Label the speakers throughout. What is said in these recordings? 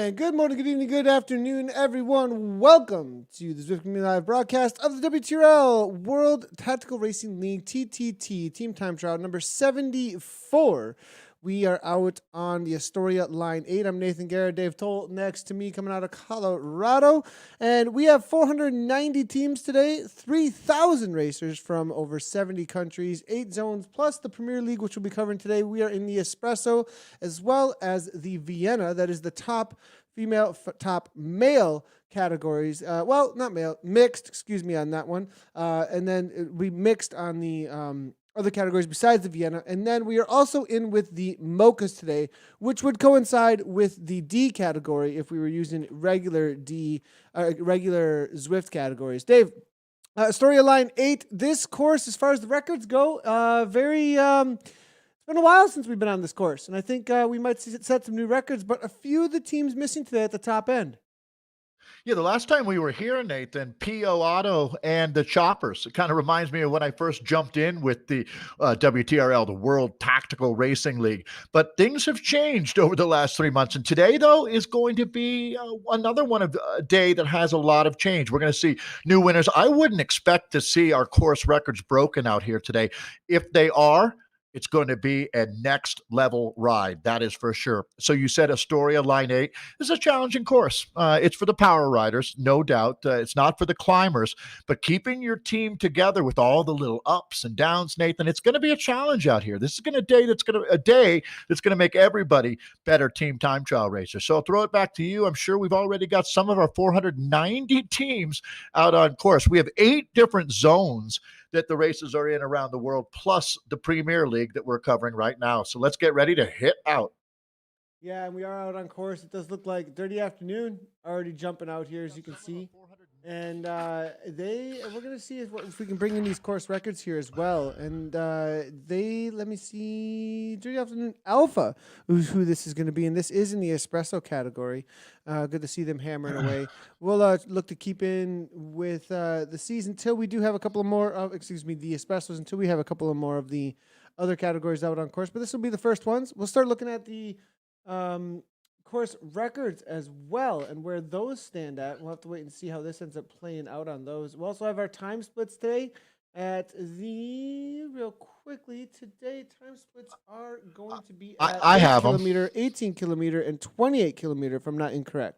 Speaker 1: And good morning, good evening, good afternoon, everyone. Welcome to the Zwift Community Live broadcast of the WTRL World Tactical Racing League TTT Team Time Trial number 74. We are out on the Astoria Line 8. I'm Nathan Guerra, Dave Towle next to me coming out of Colorado. And we have 490 teams today, 3,000 racers from over 70 countries, 8 zones, plus the Premier League, which we'll be covering today. We are in the Espresso as well as the Vienna. That is the top female, top male categories. Well, not male, mixed, excuse me on that one. And then we mixed on the other categories besides the Vienna. And then we are also in with the Mochas today, which would coincide with the D category if we were using regular Zwift categories. Dave, Astoria Line 8, this course, as far as the records go, it's been a while since we've been on this course. And I think we might set some new records, but a few of the teams missing today at the top end.
Speaker 2: Yeah, the last time we were here, Nathan, PO Auto and the Choppers. It kind of reminds me of when I first jumped in with the WTRL, the World Tactical Racing League. But things have changed over the last 3 months. And today, though, is going to be another one of a day that has a lot of change. We're going to see new winners. I wouldn't expect to see our course records broken out here today. If they are, it's going to be a next level ride. That is for sure. So you said Astoria Line 8 is a challenging course. It's for the power riders, no doubt. It's not for the climbers, but keeping your team together with all the little ups and downs, Nathan, it's going to be a challenge out here. This is a day that's going to make everybody better team time trial racers. So I'll throw it back to you. I'm sure we've already got some of our 490 teams out on course. We have 8 different zones that the races are in around the world, plus the Premier League that we're covering right now. So let's get ready to hit out.
Speaker 1: Yeah, and we are out on course. It does look like dirty afternoon, already jumping out here, as you can see. And we're going to see if we can bring in these course records here as well. And let me see, dirty afternoon Alpha, who this is going to be. And this is in the Espresso category. Good to see them hammering away. We'll look to keep in with the season until we do have a couple of more of, the Espressos, until we have a couple of more of the other categories out on course. But this will be the first ones. We'll start looking at the course records as well and where those stand at. We'll have to wait and see how this ends up playing out on those. We'll also have our time splits today at real quickly today. Time splits are going to be at 8 kilometer, 18 kilometer, and 28 kilometer, if I'm not incorrect.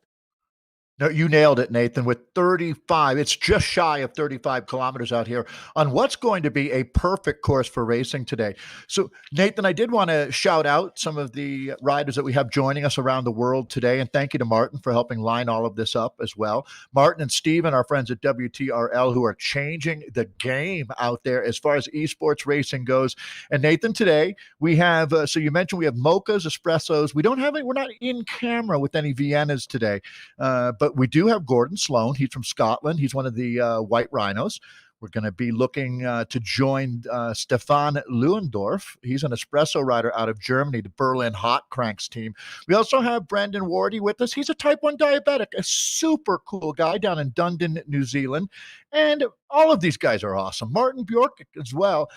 Speaker 2: No, you nailed it, Nathan, with 35. It's just shy of 35 kilometers out here on what's going to be a perfect course for racing today. So, Nathan, I did want to shout out some of the riders that we have joining us around the world today. And thank you to Martin for helping line all of this up as well. Martin and Steven, our friends at WTRL, who are changing the game out there as far as esports racing goes. And Nathan, today we have, so you mentioned we have Mochas, Espressos. We're not in camera with any Viennas today, but we do have Gordon Sloan. He's from Scotland. He's one of the White Rhinos. We're going to be looking to join Stefan Lewendorf. He's an Espresso rider out of Germany, the Berlin Hot Cranks team. We also have Brendan Wardy with us. He's a type 1 diabetic, a super cool guy down in Dunedin, New Zealand. And all of these guys are awesome. Martin Bjork as well.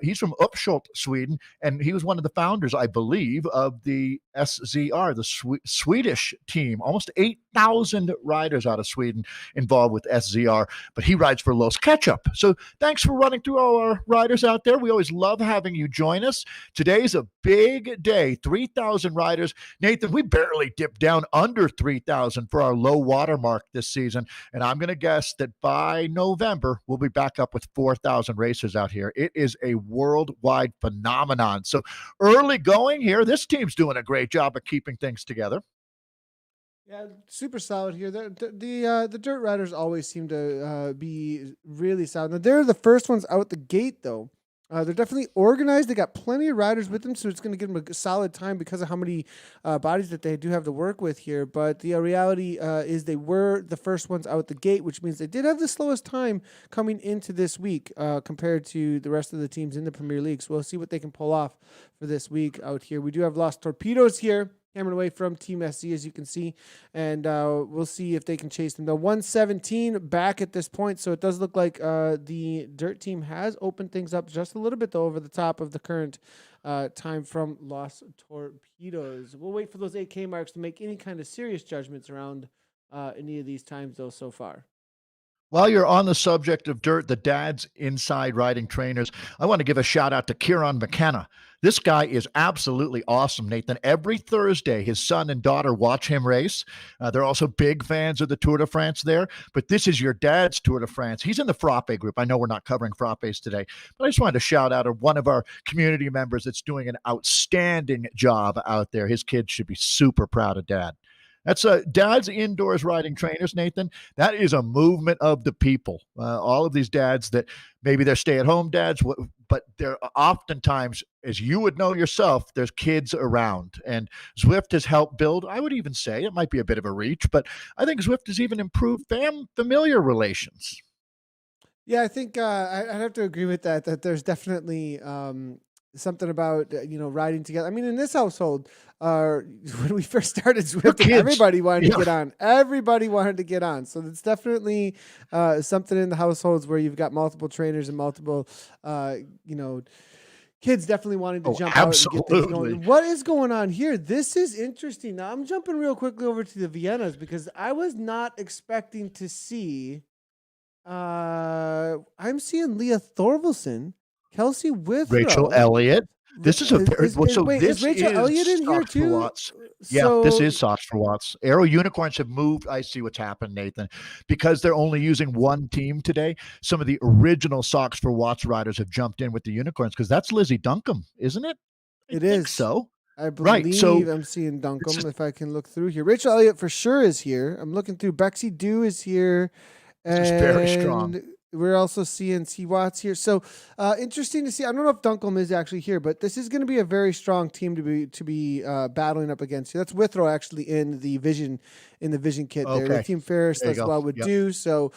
Speaker 2: He's from Uppsala, Sweden, and he was one of the founders, I believe, of the SCR, the Swedish team. Almost 8,000 riders out of Sweden involved with SCR, but he rides for Los Ketchup. So thanks for running through all our riders out there. We always love having you join us. Today's a big day, 3,000 riders. Nathan, we barely dipped down under 3,000 for our low water mark this season, and I'm going to guess that by November, we'll be back up with 4,000 racers out here. It is a worldwide phenomenon. So early going here, this team's doing a great job of keeping things together.
Speaker 1: Yeah, super solid here. The dirt riders always seem to be really solid. Now, they're the first ones out the gate, though. They're definitely organized. They got plenty of riders with them, so it's going to give them a solid time because of how many bodies that they do have to work with here. But the reality is they were the first ones out the gate, which means they did have the slowest time coming into this week compared to the rest of the teams in the Premier League. So we'll see what they can pull off for this week out here. We do have Los Torpedoes here. camera away from Team SC, as you can see, and we'll see if they can chase them. The 117 back at this point, so it does look like the Dirt team has opened things up just a little bit, though, over the top of the current time from Los Torpedoes. We'll wait for those 8K marks to make any kind of serious judgments around any of these times, though, so far.
Speaker 2: While you're on the subject of dirt, the dads inside riding trainers, I want to give a shout out to Kieran McKenna. This guy is absolutely awesome, Nathan. Every Thursday, his son and daughter watch him race. They're also big fans of the Tour de France there, but this is your dad's Tour de France. He's in the Frappe group. I know we're not covering Frappes today, but I just wanted to shout out one of our community members that's doing an outstanding job out there. His kids should be super proud of dad. That's dads indoors riding trainers, Nathan. That is a movement of the people. All of these dads that maybe they're stay-at-home dads, but they're oftentimes, as you would know yourself, there's kids around. And Zwift has helped build, I would even say, it might be a bit of a reach, but I think Zwift has even improved familiar relations.
Speaker 1: Yeah, I think I'd have to agree with that, that there's definitely something about, riding together. I mean, in this household, when we first started Zwift, everybody wanted to get on. Everybody wanted to get on. So it's definitely something in the households where you've got multiple trainers and multiple, kids definitely wanting to jump out and get things going. What is going on here? This is interesting. Now, I'm jumping real quickly over to the Viennas because I was not expecting to see. I'm seeing Leah Thorvaldsen, Kelsey Withrow,
Speaker 2: Rachel Elliott. This is a very
Speaker 1: is Rachel Elliott in here too?
Speaker 2: Yeah, this is Socks for Watts. Aero Unicorns have moved. I see what's happened, Nathan. Because they're only using one team today, some of the original Socks for Watts riders have jumped in with the Unicorns because that's Lizzie Duncombe, isn't it?
Speaker 1: It is.
Speaker 2: So.
Speaker 1: I believe I'm seeing Duncombe if I can look through here. Rachel Elliott for sure is here. I'm looking through. Bexy Dew is here.
Speaker 2: This is very strong.
Speaker 1: We're also seeing C. Watts here. So interesting to see. I don't know if Duncombe is actually here, but this is going to be a very strong team to be battling up against. That's Withrow actually in the vision kit there. The Team Ferris as well would do. So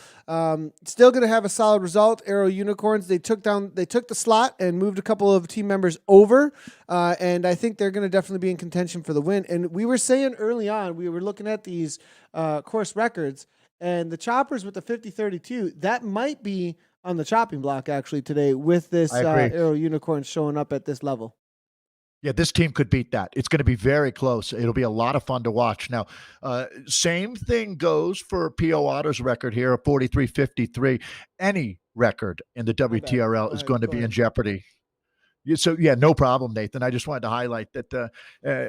Speaker 1: still going to have a solid result. Aero Unicorns, they took the slot and moved a couple of team members over, and I think they're going to definitely be in contention for the win. And we were saying early on, we were looking at these course records. And the choppers with the 50-32, that might be on the chopping block actually today with this Aero Unicorn showing up at this level.
Speaker 2: Yeah, this team could beat that. It's going to be very close. It'll be a lot of fun to watch. Now, same thing goes for P.O. Otto's record here, 43.53. Any record in the WTRL is going to be in jeopardy. So, yeah, no problem, Nathan. I just wanted to highlight that,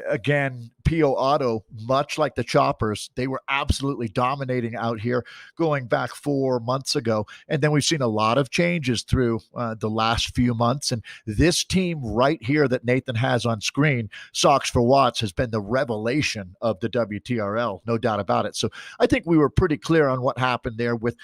Speaker 2: again, P.O. Otto, much like the Choppers, they were absolutely dominating out here going back 4 months ago. And then we've seen a lot of changes through the last few months. And this team right here that Nathan has on screen, Socks for Watts, has been the revelation of the WTRL, no doubt about it. So I think we were pretty clear on what happened there with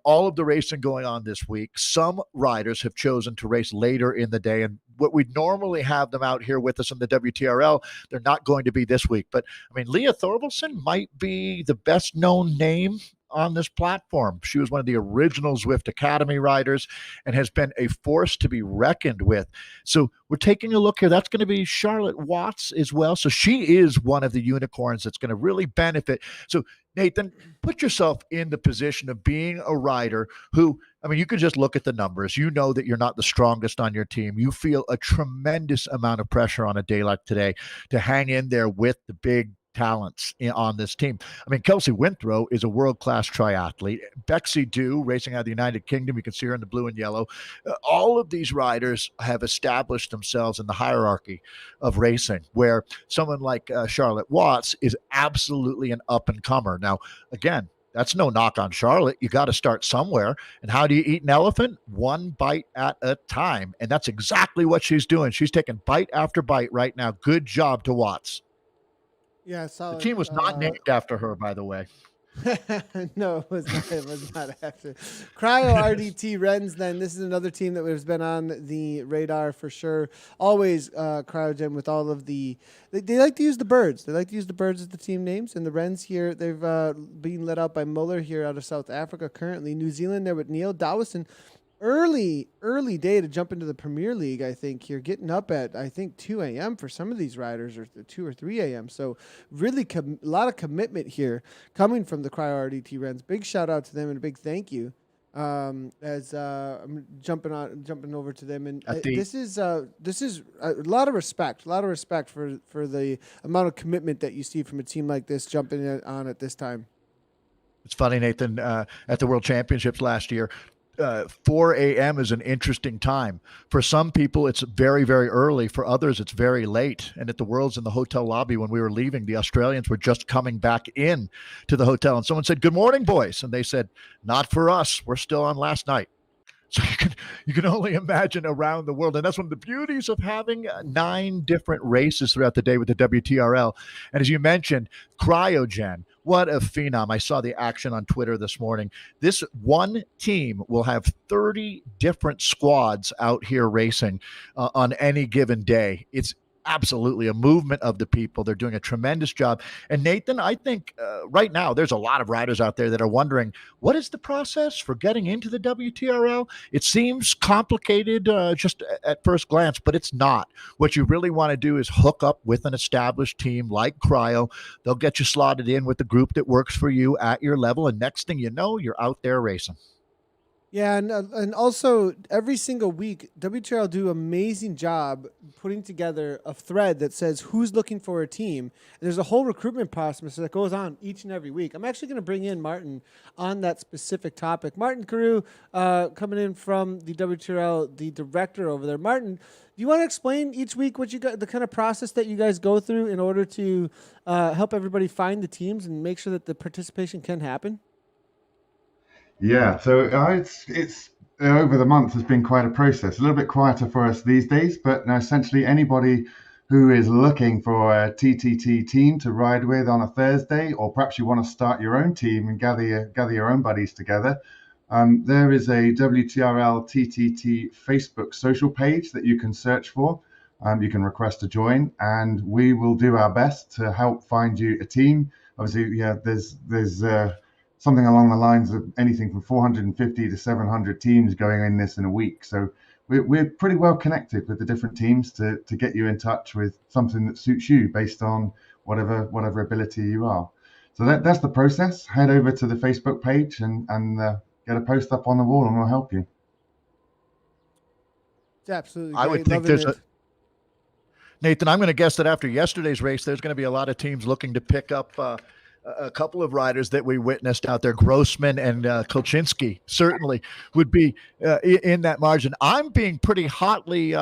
Speaker 2: all of the racing going on this week. Some riders have chosen to race later in the day, and what we'd normally have them out here with us in the WTRL, they're not going to be this week. But I mean, Leah Thorvaldsen might be the best known name on this platform. She was one of the original Zwift Academy riders and has been a force to be reckoned with. So we're taking a look here. That's going to be Charlotte Watts as well. So she is one of the unicorns that's going to really benefit. So Nathan, put yourself in the position of being a rider who, I mean, you could just look at the numbers. You know that you're not the strongest on your team. You feel a tremendous amount of pressure on a day like today to hang in there with the big talents on this team. I mean, Kelsey Withrow is a world-class triathlete. Bexy Dew, racing out of the United Kingdom, you can see her in the blue and yellow. All of these riders have established themselves in the hierarchy of racing, where someone like Charlotte Watts is absolutely an up-and-comer. Now, again, that's no knock on Charlotte. You got to start somewhere. And how do you eat an elephant? One bite at a time. And that's exactly what she's doing. She's taking bite after bite right now. Good job to Watts.
Speaker 1: Yeah, solid.
Speaker 2: The team was not named after her, by the way.
Speaker 1: No, it was not. It was not after. Cryo RDT Rens. Then this is another team that has been on the radar for sure. Always Cryogen with all of the. They like to use the birds. They like to use the birds as the team names. And the Rens here, they've been led out by Muller here out of South Africa. Currently, New Zealand there with Neil Dawson. early day to jump into the Premier League. I think you're getting up at 2 a.m. for some of these riders, or 2 or 3 a.m. So really a lot of commitment here coming from the Cryo RDT Rens. Big shout out to them and a big thank you. As I'm jumping over to them, and this is a lot of respect, for the amount of commitment that you see from a team like this jumping on at this time.
Speaker 2: It's funny, Nathan, at the World Championships last year, 4 a.m. is an interesting time. For some people, it's very, very early. For others, it's very late. And at the Worlds, in the hotel lobby, when we were leaving, the Australians were just coming back in to the hotel. And someone said, "Good morning, boys." And they said, "Not for us. We're still on last night." So you can only imagine around the world. And that's one of the beauties of having 9 different races throughout the day with the WTRL. And as you mentioned, Cryogen, what a phenom. I saw the action on Twitter this morning. This one team will have 30 different squads out here racing on any given day. It's absolutely a movement of the people. They're doing a tremendous job. And Nathan, I think right now there's a lot of riders out there that are wondering, what is the process for getting into the WTRL? It seems complicated just at first glance, but it's not. What you really want to do is hook up with an established team like Cryo. They'll get you slotted in with the group that works for you at your level. And next thing you know, you're out there racing.
Speaker 1: Yeah, and also every single week, WTRL do an amazing job putting together a thread that says who's looking for a team. And there's a whole recruitment process that goes on each and every week. I'm actually going to bring in Martin on that specific topic. Martin Carew, coming in from the WTRL, the director over there. Martin, do you want to explain each week what you got, the kind of process that you guys go through in order to help everybody find the teams and make sure that the participation can happen?
Speaker 3: Yeah, so it's over the month has been quite a process. A little bit quieter for us these days, but essentially anybody who is looking for a TTT team to ride with on a Thursday, or perhaps you want to start your own team and gather your own buddies together, there is a WTRL TTT Facebook social page that you can search for. You can request to join, and we will do our best to help find you a team. Obviously, yeah, there's something along the lines of anything from 450 to 700 teams going in this in a week. So we're pretty well connected with the different teams to get you in touch with something that suits you based on whatever ability you are. So that's the process. Head over to the Facebook page and get a post up on the wall, and we'll help you.
Speaker 1: It's absolutely great.
Speaker 2: I would think Nathan, I'm going to guess that after yesterday's race, there's going to be a lot of teams looking to pick up a couple of riders that we witnessed out there. Grossman and Kolchinski certainly would be in that margin. I'm being pretty hotly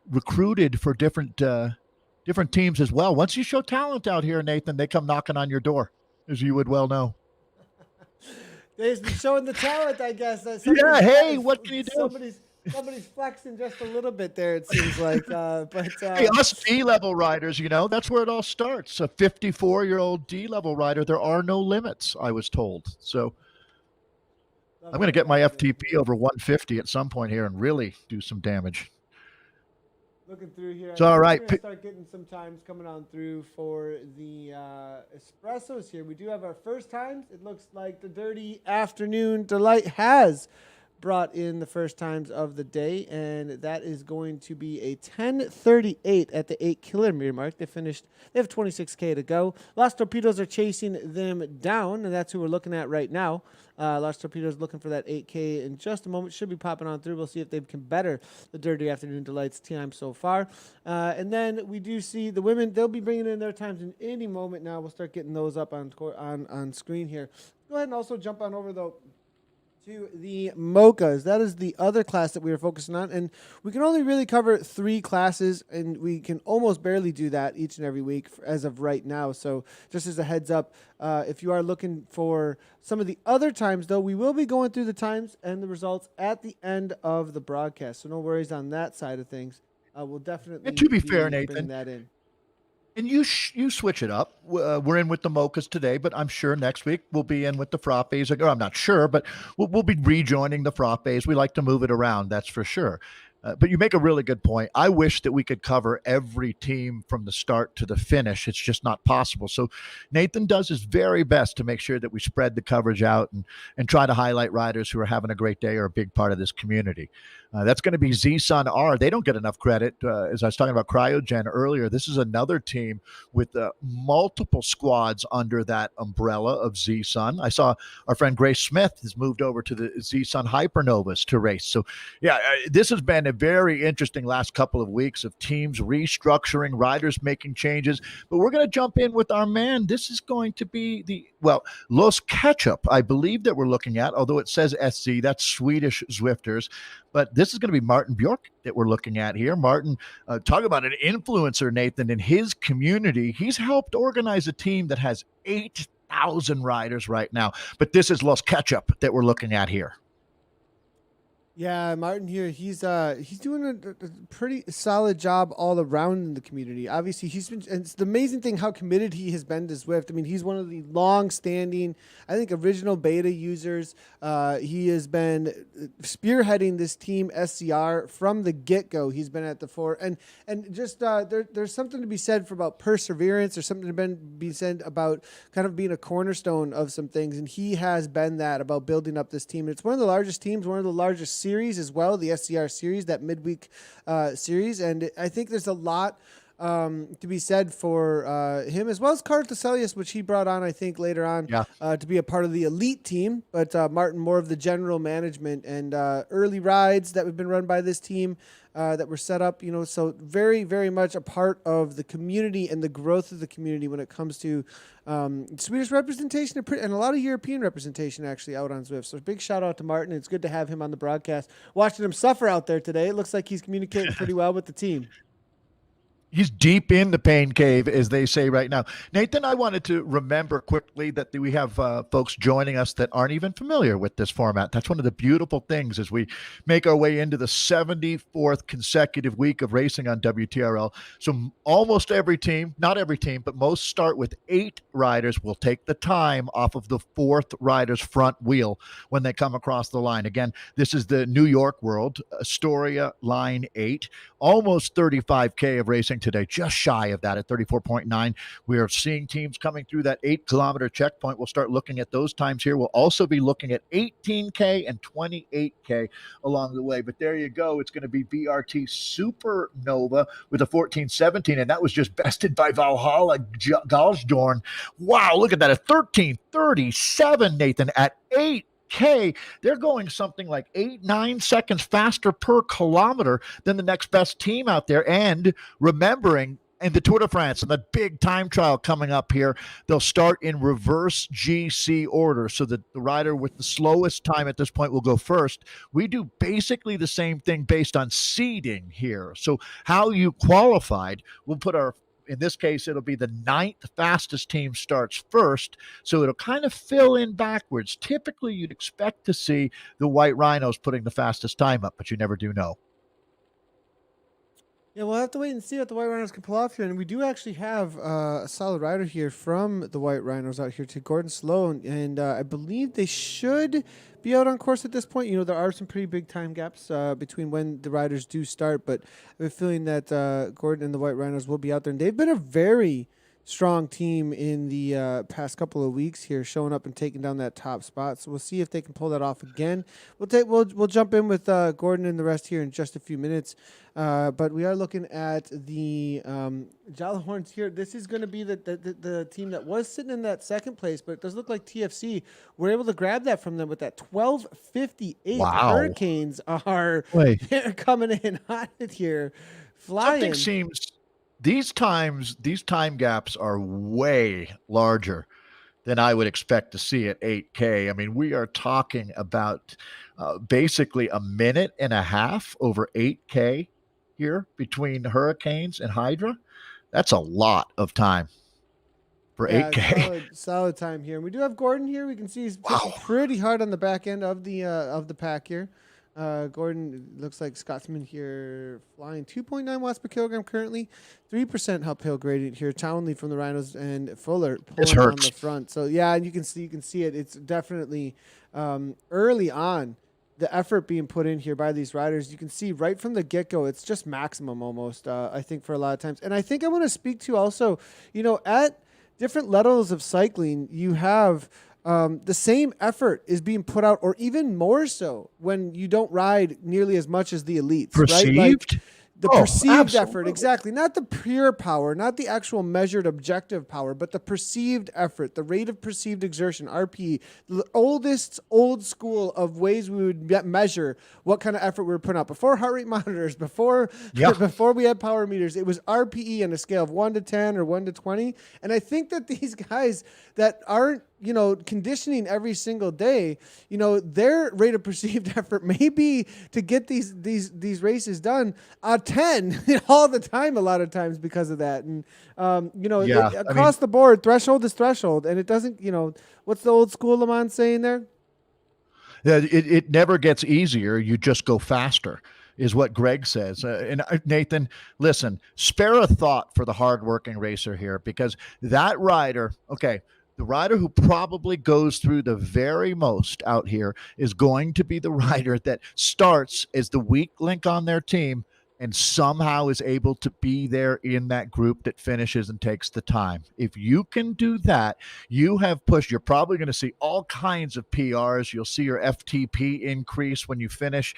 Speaker 2: recruited for different teams as well. Once you show talent out here, Nathan, they come knocking on your door, as you would well know.
Speaker 1: They've been showing the talent, I guess.
Speaker 2: Yeah, hey, what can you do?
Speaker 1: Somebody's flexing just a little bit there, it seems like.
Speaker 2: Hey, us D-level riders, that's where it all starts. A 54-year-old D-level rider, there are no limits, I was told. So I'm going to get my FTP over 150 at some point here and really do some damage.
Speaker 1: Looking through here.
Speaker 2: It's all right.
Speaker 1: We're going to start getting some times coming on through for the Espressos here. We do have our first times. It looks like the Dirty Afternoon Delight has brought in the first times of the day, and that is going to be a 10:38 at the 8 kilometer mark. They have 26K to go. Los Torpedoes are chasing them down, and that's who we're looking at right now. Los Torpedoes looking for that 8K in just a moment. Should be popping on through. We'll see if they can better the Dirty Afternoon Delights time so far. And then we do see the women. They'll be bringing in their times in any moment now. We'll start getting those up on screen here. Go ahead and also jump on over, though, to the Mochas. That is the other class that we are focusing on, and we can only really cover 3 classes, and we can almost barely do that each and every week as of right now. So just as a heads up, if you are looking for some of the other times, though, we will be going through the times and the results at the end of the broadcast, so no worries on that side of things. We'll definitely
Speaker 2: and to be fair, Nathan,
Speaker 1: that in.
Speaker 2: And you switch it up. We're in with the Mochas today, but I'm sure next week we'll be in with the Frappes. Or I'm not sure, but we'll be rejoining the Frappes. We like to move it around, that's for sure. But you make a really good point. I wish that we could cover every team from the start to the finish. It's just not possible. So Nathan does his very best to make sure that we spread the coverage out and try to highlight riders who are having a great day or a big part of this community. That's going to be Z-Sun R. They don't get enough credit. As I was talking about Cryogen earlier, this is another team with multiple squads under that umbrella of Z-Sun. I saw our friend Grace Smith has moved over to the Z-Sun Hypernovas to race. So, yeah, this has been a very interesting last couple of weeks of teams restructuring, riders making changes. But we're going to jump in with our man. This is going to be Los Ketchup, I believe that we're looking at, although it says SC, that's Swedish Zwifters. But this is going to be Martin Bjork that we're looking at here. Martin, talk about an influencer, Nathan, in his community. He's helped organize a team that has 8,000 riders right now. But this is Los Ketchup that we're looking at here.
Speaker 1: Yeah, Martin here, he's doing a pretty solid job all around in the community. Obviously, and it's the amazing thing how committed he has been to Zwift. I mean, he's one of the long-standing, I think, original beta users. He has been spearheading this team SCR from the get-go. He's been at the fore, and just there's something to be said for about perseverance. There's something to be said about kind of being a cornerstone of some things, and he has been that about building up this team. It's one of the largest teams, one of the largest series as well, the SCR series, that midweek series, and I think there's a lot to be said for him, as well as Carl Teselius, which he brought on, I think, later on to be a part of the elite team, but Martin more of the general management and early rides that have been run by this team that were set up, so very, very much a part of the community and the growth of the community when it comes to Swedish representation and a lot of European representation actually out on Zwift. So big shout out to Martin. It's good to have him on the broadcast. Watching him suffer out there today, it looks like he's communicating pretty well with the team.
Speaker 2: He's deep in the pain cave, as they say right now. Nathan, I wanted to remember quickly that we have folks joining us that aren't even familiar with this format. That's one of the beautiful things as we make our way into the 74th consecutive week of racing on WTRL. So almost every team, not every team, but most start with 8 riders. Will take the time off of the 4th rider's front wheel when they come across the line. Again, this is the New York world, Astoria line 8, almost 35K of racing today, just shy of that at 34.9. We are seeing teams coming through that 8-kilometer checkpoint. We'll start looking at those times here. We'll also be looking at 18K and 28K along the way. But there you go. It's going to be BRT Supernova with a 14:17, and that was just bested by Valhalla Galsdorn. Wow, look at that. A 13:37, Nathan, at 8K. They're going something like 8-9 seconds faster per kilometer than the next best team out there. And remembering, in the Tour de France and the big time trial coming up here, they'll start in reverse GC order so that the rider with the slowest time at this point will go first. We do basically the same thing based on seeding here. So how you qualified, we'll put in this case, it'll be the 9th fastest team starts first, so it'll kind of fill in backwards. Typically, you'd expect to see the White Rhinos putting the fastest time up, but you never do know.
Speaker 1: Yeah, we'll have to wait and see what the White Rhinos can pull off here. And we do actually have a solid rider here from the White Rhinos out here to Gordon Sloan. And I believe they should be out on course at this point. There are some pretty big time gaps between when the riders do start. But I have a feeling that Gordon and the White Rhinos will be out there. And they've been a very strong team in the past couple of weeks here, showing up and taking down that top spot. So we'll see if they can pull that off again. We'll jump in with Gordon and the rest here in just a few minutes. But we are looking at the Jalahorns here. This is going to be the team that was sitting in that second place, but it does look like TFC were able to grab that from them with that 12:58.
Speaker 2: Wow.
Speaker 1: Hurricanes are they're coming in hot here, flying.
Speaker 2: Something seems these time gaps are way larger than I would expect to see at 8K. I mean, we are talking about basically a minute and a half over 8K here between Hurricanes and Hydra. That's a lot of time for 8K.
Speaker 1: Solid time here. And we do have Gordon here. We can see he's pushing pretty hard on the back end of the pack here. Gordon looks like Scotsman here, flying 2.9 watts per kilogram currently, 3% uphill gradient here. Townley from the Rhinos and Fuller pulling on the front. So yeah, and you can see it. It's definitely early on the effort being put in here by these riders. You can see right from the get-go, it's just maximum almost, I think, for a lot of times. And I think I want to speak to also, at different levels of cycling, you have the same effort is being put out, or even more so when you don't ride nearly as much as the elites.
Speaker 2: Perceived?
Speaker 1: Right? Like, the perceived effort,
Speaker 2: absolutely.
Speaker 1: exactly. Not the pure power, not the actual measured objective power, but the perceived effort, the rate of perceived exertion, RPE, the old school of ways we would measure what kind of effort we were putting out. Before heart rate monitors, before we had power meters, it was RPE on a scale of 1 to 10 or 1 to 20. And I think that these guys that aren't, conditioning every single day, their rate of perceived effort may be to get these races done 10 all the time, a lot of times because of that. And, across the board, threshold is threshold. And it doesn't, what's the old school Le Mans saying there?
Speaker 2: Yeah, it never gets easier. You just go faster, is what Greg says. And Nathan, listen, spare a thought for the hardworking racer here, because that rider, the rider who probably goes through the very most out here is going to be the rider that starts as the weak link on their team and somehow is able to be there in that group that finishes and takes the time. If you can do that, you have pushed. You're probably going to see all kinds of PRs. You'll see your FTP increase when you finish.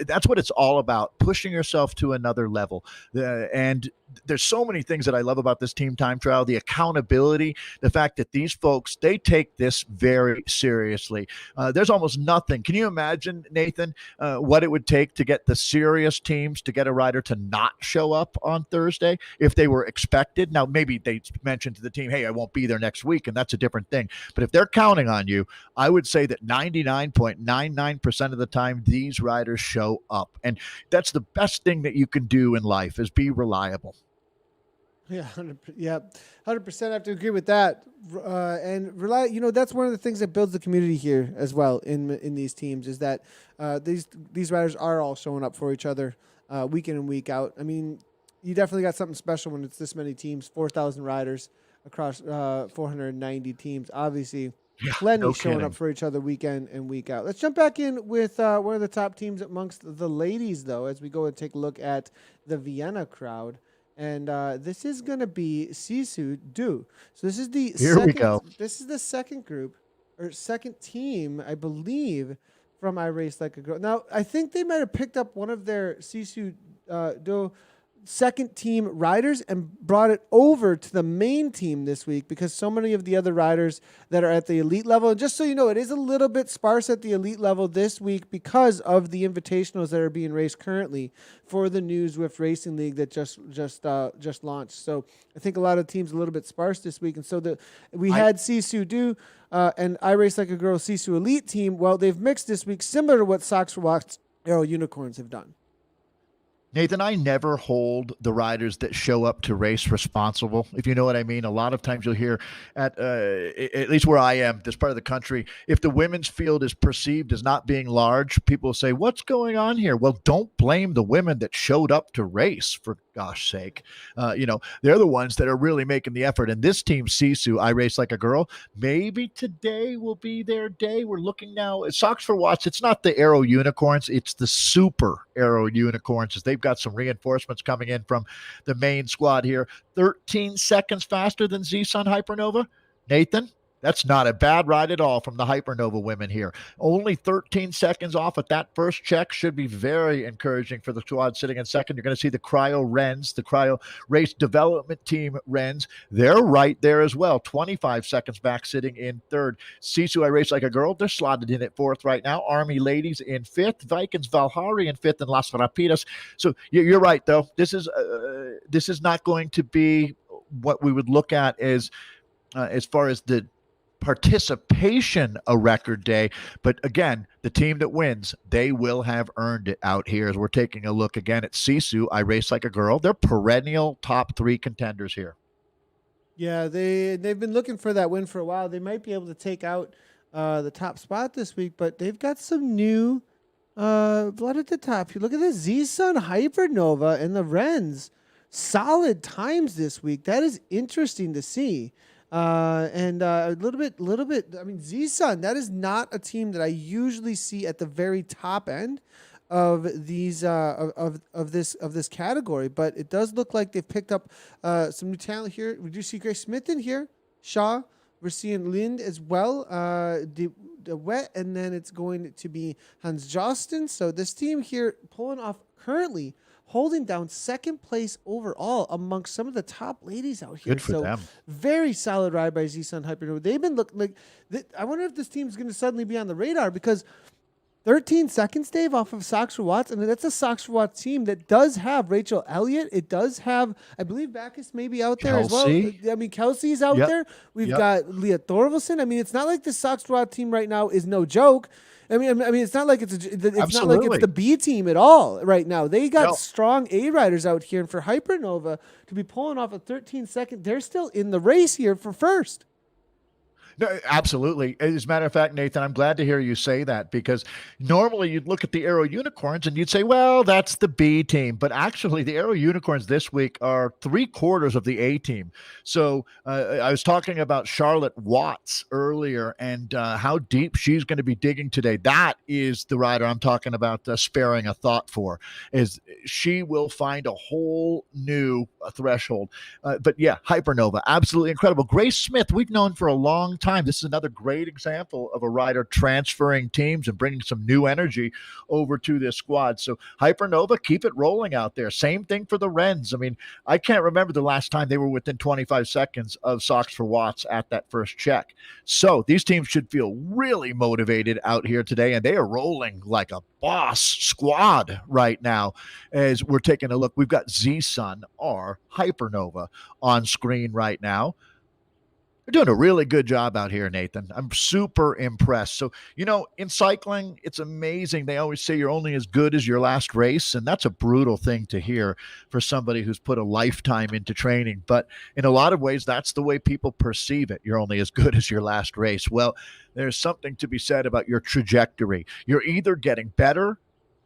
Speaker 2: That's what it's all about, pushing yourself to another level. And there's so many things that I love about this team time trial, the accountability, the fact that these folks, they take this very seriously. There's almost nothing. Can you imagine, Nathan, what it would take to get the serious teams to get a rider to not show up on Thursday if they were expected? Now, maybe they mentioned to the team, hey, I won't be there next week, and that's a different thing. But if they're counting on you, I would say that 99.99% of the time, these riders show up. And that's the best thing that you can do in life, is be reliable.
Speaker 1: Yeah, 100%. I have to agree with that. And rely, that's one of the things that builds the community here as well in these teams, is that these riders are all showing up for each other week in and week out. I mean, you definitely got something special when it's this many teams, 4,000 riders across 490 teams. Obviously, plenty showing up for each other week in and week out. Let's jump back in with one of the top teams amongst the ladies, though, as we go and take a look at the Vienna crowd. And this is going to be Sisu Do. So this is the This is the second group, or second team, I believe, from I Race Like a Girl. Now, I think they might have picked up one of their Sisu Do second team riders and brought it over to the main team this week, because so many of the other riders that are at the elite level, and just so you know, it is a little bit sparse at the elite level this week because of the invitationals that are being raced currently for the new Zwift Racing League that just launched. So I think a lot of teams a little bit sparse this week, and so we had Sisu Do and I Race Like a Girl Sisu Elite team. Well, they've mixed this week, similar to what Socks for Watts Aero Unicorns have done.
Speaker 2: Nathan, I never hold the riders that show up to race responsible, if you know what I mean. A lot of times you'll hear at least where I am, this part of the country, if the women's field is perceived as not being large, people say, what's going on here? Well, don't blame the women that showed up to race, for gosh sake. They're the ones that are really making the effort. And this team, Sisu, I Race Like a Girl, maybe today will be their day. We're looking now at Socks for Watts. It's not the Aero Unicorns. It's the Super Aero Unicorns, as they've got some reinforcements coming in from the main squad here. 13 seconds faster than Z-Sun Hypernova. Nathan, that's not a bad ride at all from the Hypernova women here. Only 13 seconds off at that first check should be very encouraging for the squad sitting in second. You're going to see the Cryo Wrens, the Cryo Race Development Team Wrens. They're right there as well. 25 seconds back, sitting in third. Sisu, I Race Like a Girl, they're slotted in at fourth right now. Army Ladies in fifth. Vikings Valhari in fifth, and Las Rapidas. So you're right, though. This is not going to be what we would look at as far as the participation a record day. But again, the team that wins, they will have earned it out here, as we're taking a look again at Sisu, I Race Like a Girl. They're perennial top 3 contenders here. Yeah,
Speaker 1: they've been looking for that win for a while. They might be able to take out the top spot this week, but they've got some new blood at the top. You look at the Z-Sun Hypernova and the Wrens. Solid times this week. That is interesting to see. And a little bit. I mean, Z-Sun, that is not a team that I usually see at the very top end of these of this category, but it does look like they've picked up some new talent here. We do see Grace Smith in here, Shaw. We're seeing Lind as well, the Wet, and then it's going to be Hans Josten. So this team here pulling off currently holding down second place overall amongst some of the top ladies out here.
Speaker 2: Good for them.
Speaker 1: Very solid ride by Z-Sun Hypernova. They've been looking like, I wonder if this team's going to suddenly be on the radar, because 13 seconds, Dave, off of Sox for Watts. And that's a Sox for Watts team that does have Rachel Elliott. It does have, I believe, Backus maybe out there as well. I mean, Kelsey's out there. We've got Leah Thorvaldsen. I mean, it's not like the Sox for Watts team right now is no joke. I mean, it's not like it's not like it's the B team at all right now. They got strong A riders out here, and for Hypernova to be pulling off a 13-second, they're still in the race here for first.
Speaker 2: No, absolutely. As a matter of fact, Nathan, I'm glad to hear you say that, because normally you'd look at the Aero Unicorns and you'd say, well, that's the B team. But actually, the Aero Unicorns this week are 3/4 of the A team. So I was talking about Charlotte Watts earlier and how deep she's going to be digging today. That is the rider I'm talking about sparing a thought for, is she will find a whole new threshold. But yeah, Hypernova, absolutely incredible. Grace Smith, we've known for a long time. This is another great example of a rider transferring teams and bringing some new energy over to this squad. So Hypernova, keep it rolling out there. Same thing for the Wrens. I mean, I can't remember the last time they were within 25 seconds of Sox for Watts at that first check. So these teams should feel really motivated out here today, and they are rolling like a boss squad right now. As we're taking a look, we've got Z-Sun or Hypernova on screen right now. They're doing a really good job out here, Nathan. I'm super impressed. So, you know, in cycling, it's amazing. They always say you're only as good as your last race, and that's a brutal thing to hear for somebody who's put a lifetime into training. But in a lot of ways, that's the way people perceive it. You're only as good as your last race. Well, there's something to be said about your trajectory. You're either getting better,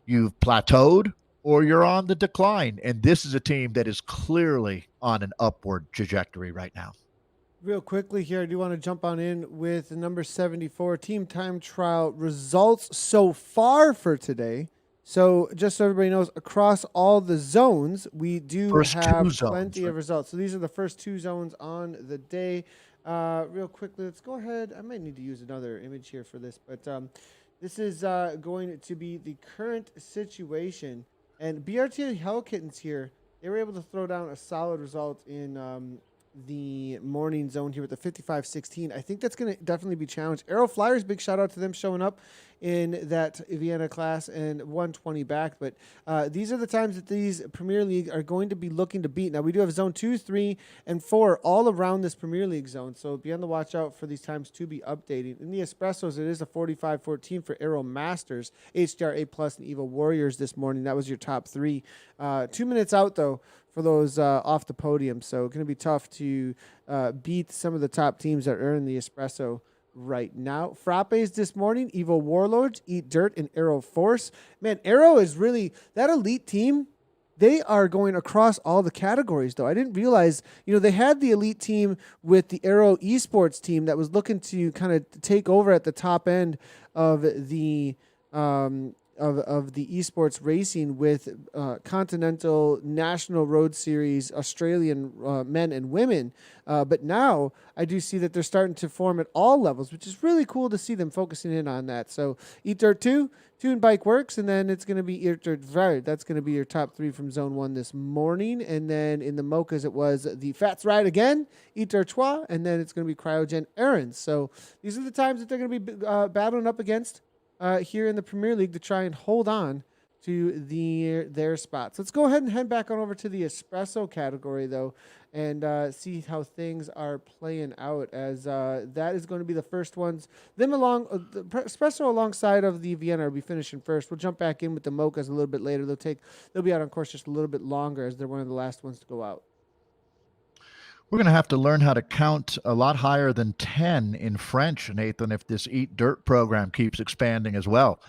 Speaker 2: you've plateaued, or you're on the decline. And this is a team that is clearly on an upward trajectory right now.
Speaker 1: Real quickly here, I do want to jump on in with the number 74 Team Time Trial results so far for today. So just so everybody knows, across all the zones, we do have plenty of results. So these are the first 2 zones on the day. Real quickly, let's go ahead. I might need to use another image here for this, but this is going to be the current situation. And BRT Hell Kittens here, they were able to throw down a solid result in the morning zone here with the 55-16. I think that's going to definitely be challenged. Aero Flyers, big shout out to them showing up in that Vienna class and 120 back. But these are the times that these Premier League are going to be looking to beat. Now, we do have zone 2, 3, and 4 all around this Premier League zone. So be on the watch out for these times to be updating. In the Espressos, it is a 45-14 for Aero Masters, HDR A+, and Evo Warriors this morning. That was your top 3. 2 minutes out, though, for those off the podium. So it's going to be tough to beat some of the top teams that are in the Espresso right now. Frappes this morning, Evo Warlords, Eat Dirt, and Aero Force. Man, Aero is really, that elite team, they are going across all the categories, though. I didn't realize, you know, they had the elite team with the Aero Esports team that was looking to kind of take over at the top end of the of the esports racing with Continental National Road Series Australian men and women. But now I do see that they're starting to form at all levels, which is really cool to see them focusing in on that. So Eat Dirt 2, Tune Bike Works, and then it's going to be Eat Dirt Ride. That's going to be your top 3 from Zone 1 this morning. And then in the Mochas, it was the Fats Ride again, Eat Dirt 3, and then it's going to be Cryogen Errands. So these are the times that they're going to be battling up against here in the Premier League to try and hold on to their spots. Let's go ahead and head back on over to the Espresso category, though, and see how things are playing out, as that is going to be the first ones. Them along the Espresso alongside of the Vienna will be finishing first. We'll jump back in with the Mochas a little bit later. They'll be out on course just a little bit longer, as they're one of the last ones to go out.
Speaker 2: We're going to have to learn how to count a lot higher than 10 in French, Nathan, if this Eat Dirt program keeps expanding as well.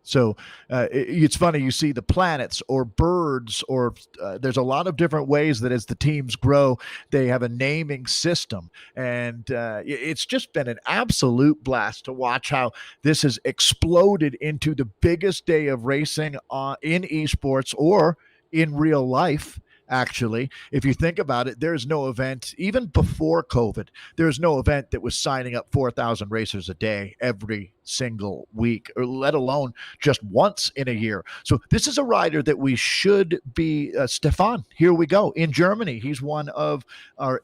Speaker 2: So it's funny, you see the planets or birds, or there's a lot of different ways that as the teams grow, they have a naming system. And it's just been an absolute blast to watch how this has exploded into the biggest day of racing in esports or in real life. Actually, if you think about it, there's no event, even before COVID, there's no event that was signing up 4,000 racers a day every single week, or let alone just once in a year. So this is a rider that we should be, Stefan, here we go, in Germany. He's one of our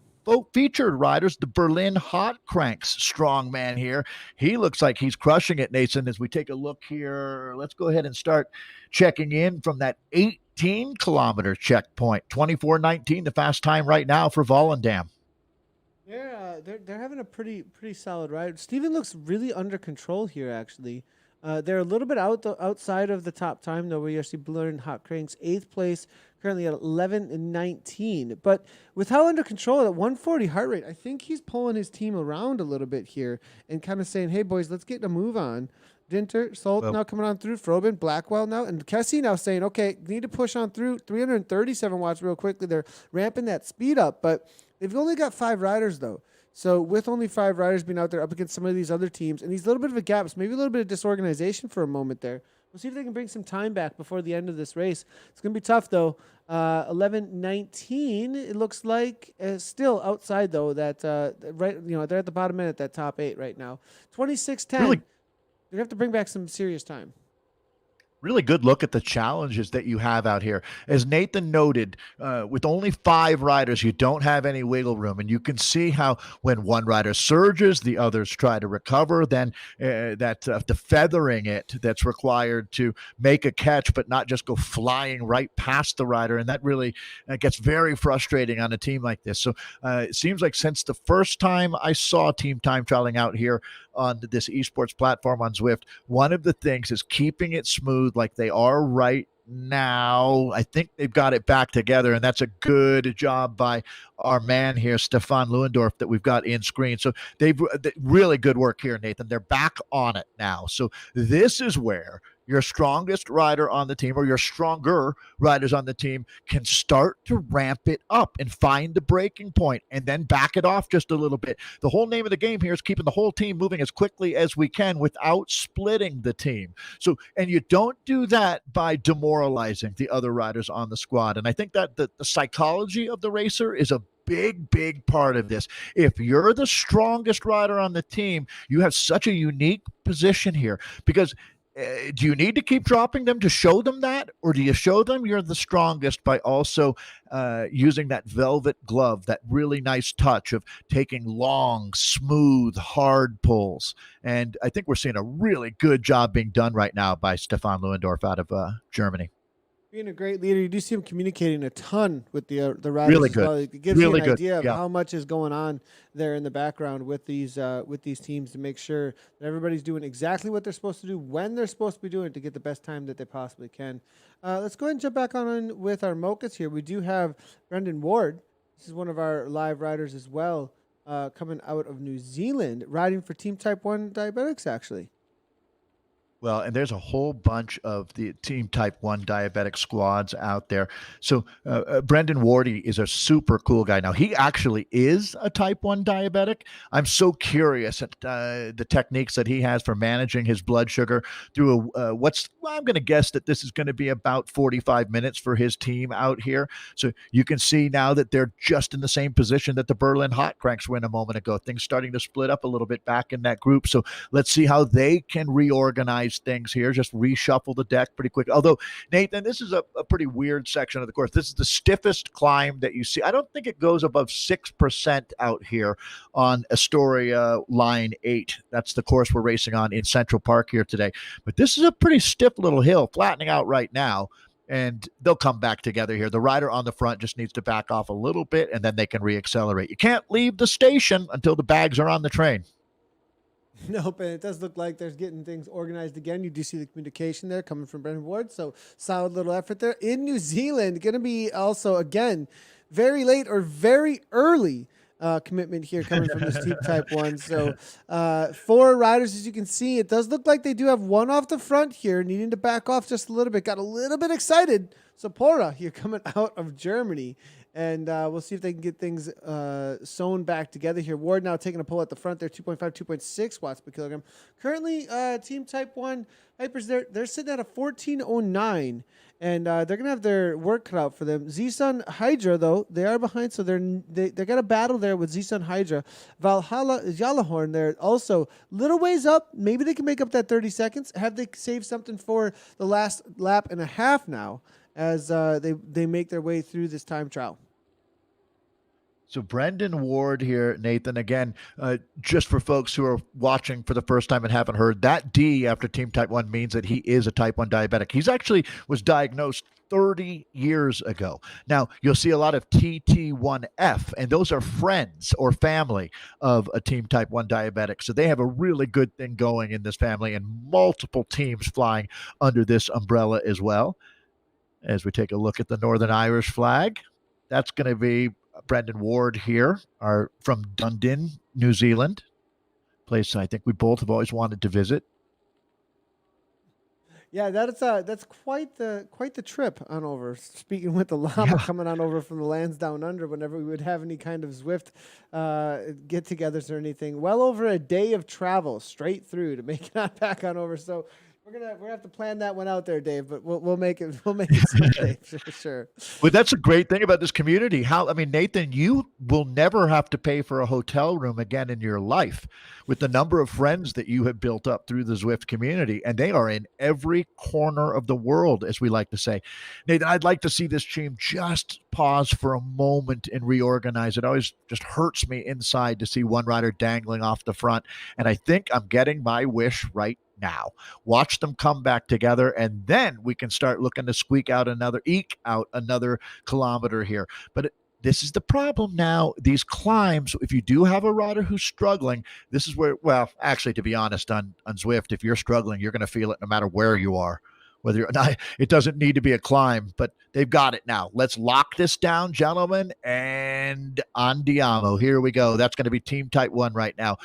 Speaker 2: featured riders, the Berlin Hot Cranks strong man here. He looks like he's crushing it, Nathan. As we take a look here, let's go ahead and start checking in from that 18-kilometer checkpoint. 24:19, the fast time right now for Volendam.
Speaker 1: Yeah, they're having a pretty solid ride. Steven looks really under control here, actually. They're a little bit outside of the top time, though. We actually Berlin Hot Cranks 8th place, currently at 11:19. But with how under control at 140 heart rate, I think he's pulling his team around a little bit here and kind of saying, "Hey boys, let's get a move on." Dinter, Salt now coming on through, Frobin, Blackwell now, and Kessie now saying, "Okay, need to push on through." 337 watts real quickly. They're ramping that speed up, but they've only got 5 riders though. So with only 5 riders being out there up against some of these other teams, and these little bit of a gaps, maybe a little bit of disorganization for a moment there. We'll see if they can bring some time back before the end of this race. It's going to be tough, though. 11:19, it looks like, still outside, though. That right, they're at the bottom end at that top 8 right now. 26:10.
Speaker 2: Really?
Speaker 1: They have to bring back some serious time.
Speaker 2: Really good look at the challenges that you have out here. As Nathan noted, with only 5 riders, you don't have any wiggle room. And you can see how when one rider surges, the others try to recover. Then the feathering it that's required to make a catch, but not just go flying right past the rider. And that really gets very frustrating on a team like this. So it seems like since the first time I saw Team Time Trialing out here on this esports platform on Zwift, one of the things is keeping it smooth like they are right now. I think they've got it back together, and that's a good job by our man here, Stefan Lewendorf, that we've got in screen. So they've really good work here, Nathan. They're back on it now. So this is where your strongest rider on the team, or your stronger riders on the team, can start to ramp it up and find the breaking point and then back it off just a little bit. The whole name of the game here is keeping the whole team moving as quickly as we can without splitting the team. So, and you don't do that by demoralizing the other riders on the squad. And I think that the psychology of the racer is a big part of this. If you're the strongest rider on the team, you have such a unique position here, because do you need to keep dropping them to show them that? Or do you show them you're the strongest by also using that velvet glove, that really nice touch of taking long, smooth, hard pulls? And I think we're seeing a really good job being done right now by Stefan Lewendorf out of Germany.
Speaker 1: Being a great leader, you do see him communicating a ton with the riders.
Speaker 2: Really
Speaker 1: as
Speaker 2: good.
Speaker 1: well. It gives
Speaker 2: Really
Speaker 1: you an
Speaker 2: good.
Speaker 1: idea of
Speaker 2: Yeah.
Speaker 1: how much is going on there in the background with these teams, to make sure that everybody's doing exactly what they're supposed to do when they're supposed to be doing it to get the best time that they possibly can. Let's go ahead and jump back on with our Mochas here. We do have Brendan Ward. This is one of our live riders as well, coming out of New Zealand, riding for Team Type 1 Diabetics, actually.
Speaker 2: Well, and there's a whole bunch of the Team Type 1 diabetic squads out there. So Brendan Wardy is a super cool guy. Now, he actually is a Type 1 diabetic. I'm so curious at the techniques that he has for managing his blood sugar through I'm going to guess that this is going to be about 45 minutes for his team out here. So you can see now that they're just in the same position that the Berlin Hot Cranks were in a moment ago. Things starting to split up a little bit back in that group. So let's see how they can reorganize things here, just reshuffle the deck pretty quick. Although, Nathan, this is a pretty weird section of the course. This is the stiffest climb that you see. I don't think it goes above 6% out here on Astoria Line 8. That's the course we're racing on in Central Park here today. But this is a pretty stiff little hill, flattening out right now. And they'll come back together here. The rider on the front just needs to back off a little bit, and then they can reaccelerate. You can't leave the station until the bags are on the train.
Speaker 1: Nope, and it does look like there's getting things organized again. You do see the communication there coming from Brendan Ward, so solid little effort there. In New Zealand, going to be also, again, very late or very early commitment here coming from this Team Type 1. So 4 riders, as you can see. It does look like they do have one off the front here, needing to back off just a little bit. Got a little bit excited. Sapora here coming out of Germany. And we'll see if they can get things sewn back together here. Ward now taking a pull at the front there, 2.5, 2.6 watts per kilogram. Currently, Team Type 1 Hypers, they're sitting at a 1409. And they're going to have their work cut out for them. Zsun Hydra, though, they are behind, so they're going to battle there with Zsun Hydra. Valhalla Jalahorn, they're also little ways up. Maybe they can make up that 30 seconds. Have they saved something for the last lap and a half now as they make their way through this time trial?
Speaker 2: So Brendan Ward here, Nathan, again, just for folks who are watching for the first time and haven't heard, that D after Team Type 1 means that he is a Type 1 diabetic. He's actually was diagnosed 30 years ago. Now, you'll see a lot of TT1F, and those are friends or family of a Team Type 1 diabetic. So they have a really good thing going in this family and multiple teams flying under this umbrella as well. As we take a look at the Northern Irish flag, that's going to be Brendan Ward here, are from Dunedin, New Zealand, place I think we both have always wanted to visit.
Speaker 1: Yeah, that's quite the trip on over. Speaking with the llama coming on over from the lands down under, whenever we would have any kind of Zwift get-togethers or anything, well over a day of travel straight through to make it on back on over. So we're gonna have to plan that one out there, Dave. But we'll make it someday for sure.
Speaker 2: Well, that's a great thing about this community. Nathan, you will never have to pay for a hotel room again in your life with the number of friends that you have built up through the Zwift community, and they are in every corner of the world, as we like to say. Nathan, I'd like to see this team just pause for a moment and reorganize. It always just hurts me inside to see one rider dangling off the front, and I think I'm getting my wish right now. Watch them come back together, and then we can start looking to eke out another kilometer here. But this is the problem now. These climbs, if you do have a rider who's struggling, this is where, well, actually, to be honest, on Zwift, if you're struggling, you're going to feel it no matter where you are. Whether you're not, it doesn't need to be a climb, but they've got it now. Let's lock this down, gentlemen, and andiamo. Here we go. That's going to be Team Type 1 right now,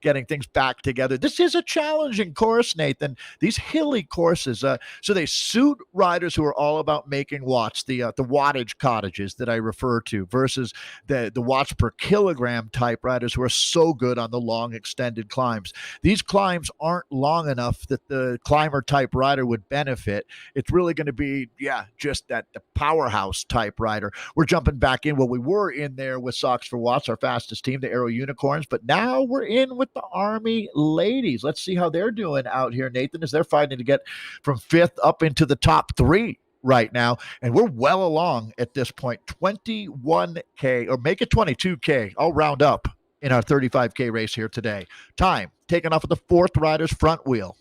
Speaker 2: getting things back together. This is a challenging course, Nathan. These hilly courses, so they suit riders who are all about making watts, the wattage cottages that I refer to, versus the watts per kilogram type riders who are so good on the long extended climbs. These climbs aren't long enough that the climber type rider would benefit. It's really going to be, just the powerhouse type rider. We're jumping back in. Well, we were in there with Socks for Watts, our fastest team, the Aero Unicorns, but now we're in with the Army ladies. Let's see how they're doing out here, Nathan, as they're fighting to get from 5th up into the top 3 right now. And we're well along at this point, 21K, or make it 22K. I'll round up in our 35K race here today. Time taken off of the 4th rider's front wheel.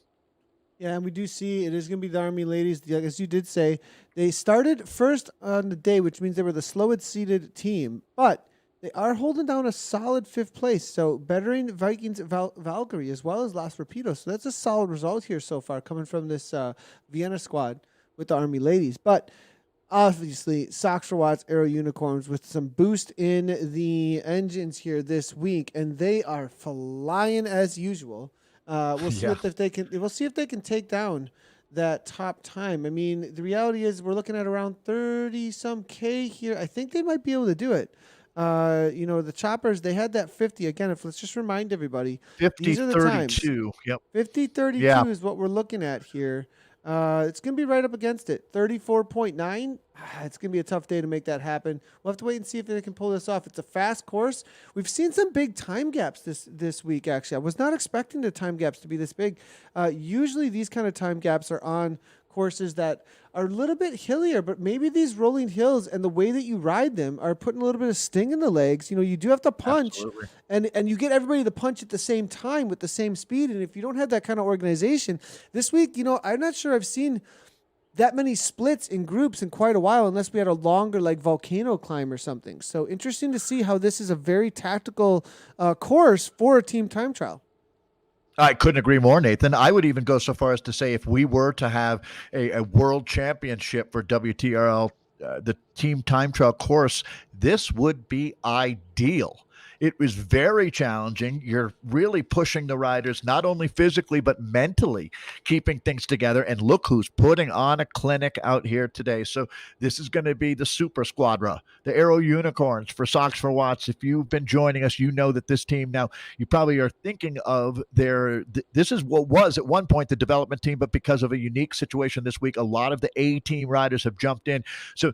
Speaker 1: Yeah, and we do see it is going to be the Army ladies. As you did say, they started first on the day, which means they were the slowest seated team, but they are holding down a solid 5th place. So bettering Vikings Valkyrie as well as Las Rapido. So that's a solid result here so far coming from this Vienna squad with the Army ladies. But obviously, Socks for Watts, Aero Unicorns with some boost in the engines here this week. And they are flying as usual. We'll see if they can. We'll see if they can take down that top time. I mean, the reality is we're looking at around 30-some K here. I think they might be able to do it. The choppers, they had that 50 again. Let's just remind everybody,
Speaker 2: 50-32. Yep.
Speaker 1: 50-32 is what we're looking at here. It's going to be right up against it. 34.9. It's going to be a tough day to make that happen. We'll have to wait and see if they can pull this off. It's a fast course. We've seen some big time gaps this week, actually. I was not expecting the time gaps to be this big. Usually these kind of time gaps are on courses that are a little bit hillier, but maybe these rolling hills and the way that you ride them are putting a little bit of sting in the legs. You do have to punch.
Speaker 2: Absolutely.
Speaker 1: and you get everybody to punch at the same time with the same speed. And if you don't have that kind of organization this week, I'm not sure I've seen that many splits in groups in quite a while, unless we had a longer volcano climb or something. So interesting to see how this is a very tactical course for a team time trial.
Speaker 2: I couldn't agree more, Nathan. I would even go so far as to say if we were to have a world championship for WTRL, the team time trial course, this would be ideal. It was very challenging. You're really pushing the riders, not only physically, but mentally, keeping things together. And look who's putting on a clinic out here today. So this is going to be the Super Squadra, the Aero Unicorns for Socks for Watts. If you've been joining us, you know that this team now, you probably are thinking of this is what was at one point the development team, but because of a unique situation this week, a lot of the A team riders have jumped in. So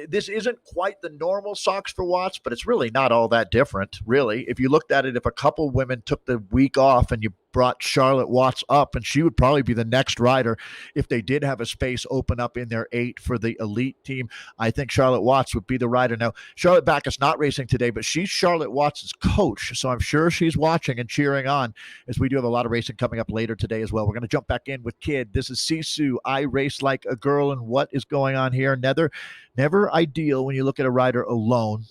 Speaker 2: this isn't quite the normal Socks for Watts, but it's really not all that different, really. If you looked at it, if a couple women took the week off and you brought Charlotte Watts up, and she would probably be the next rider if they did have a space open up in their 8 for the elite team. I think Charlotte Watts would be the rider. Now, Charlotte Backus not racing today, but she's Charlotte Watts' coach, so I'm sure she's watching and cheering on, as we do have a lot of racing coming up later today as well. We're going to jump back in with Kid. This is Sisu. I race like a girl, and what is going on here? Never ideal when you look at a rider alone.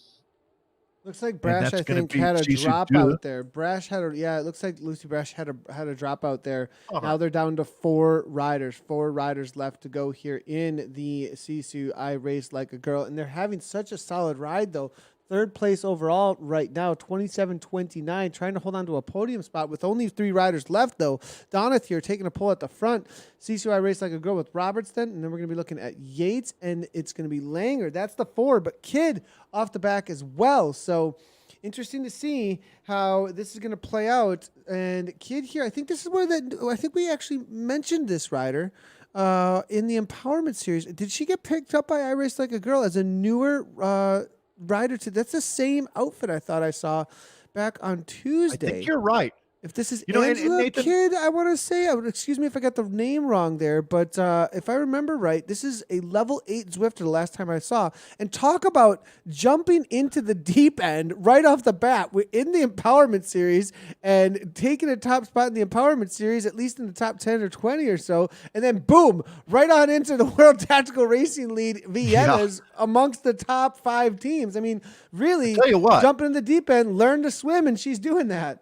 Speaker 1: Looks like Brash, I think, had a drop out there. Brash had it looks like Lucy Brash had a drop out there. Now they're down to 4 riders. 4 riders left to go here in the Sisu I Race Like a Girl. And they're having such a solid ride, though. 3rd place overall right now, 27-29, trying to hold on to a podium spot with only 3 riders left, though. Donath here taking a pull at the front. Sisu I Race Like a Girl with Robertson, and then we're going to be looking at Yates, and it's going to be Langer. That's the 4, but Kid off the back as well. So interesting to see how this is going to play out. And Kid here, I think this is I think we actually mentioned this rider in the Empowerment Series. Did she get picked up by I Race Like a Girl as a newer rider that's the same outfit I thought I saw back on Tuesday?
Speaker 2: I think you're right.
Speaker 1: If this is Angela Nathan, Kid, I want to say, excuse me if I got the name wrong there, but if I remember right, this is a level 8 Zwifter the last time I saw. And talk about jumping into the deep end right off the bat. We're in the Empowerment Series and taking a top spot in the Empowerment Series, at least in the top 10 or 20 or so. And then boom, right on into the World Tactical Racing Lead Vienna's amongst the top 5 teams. I mean, really, jumping in the deep end, learn to swim, and she's doing that.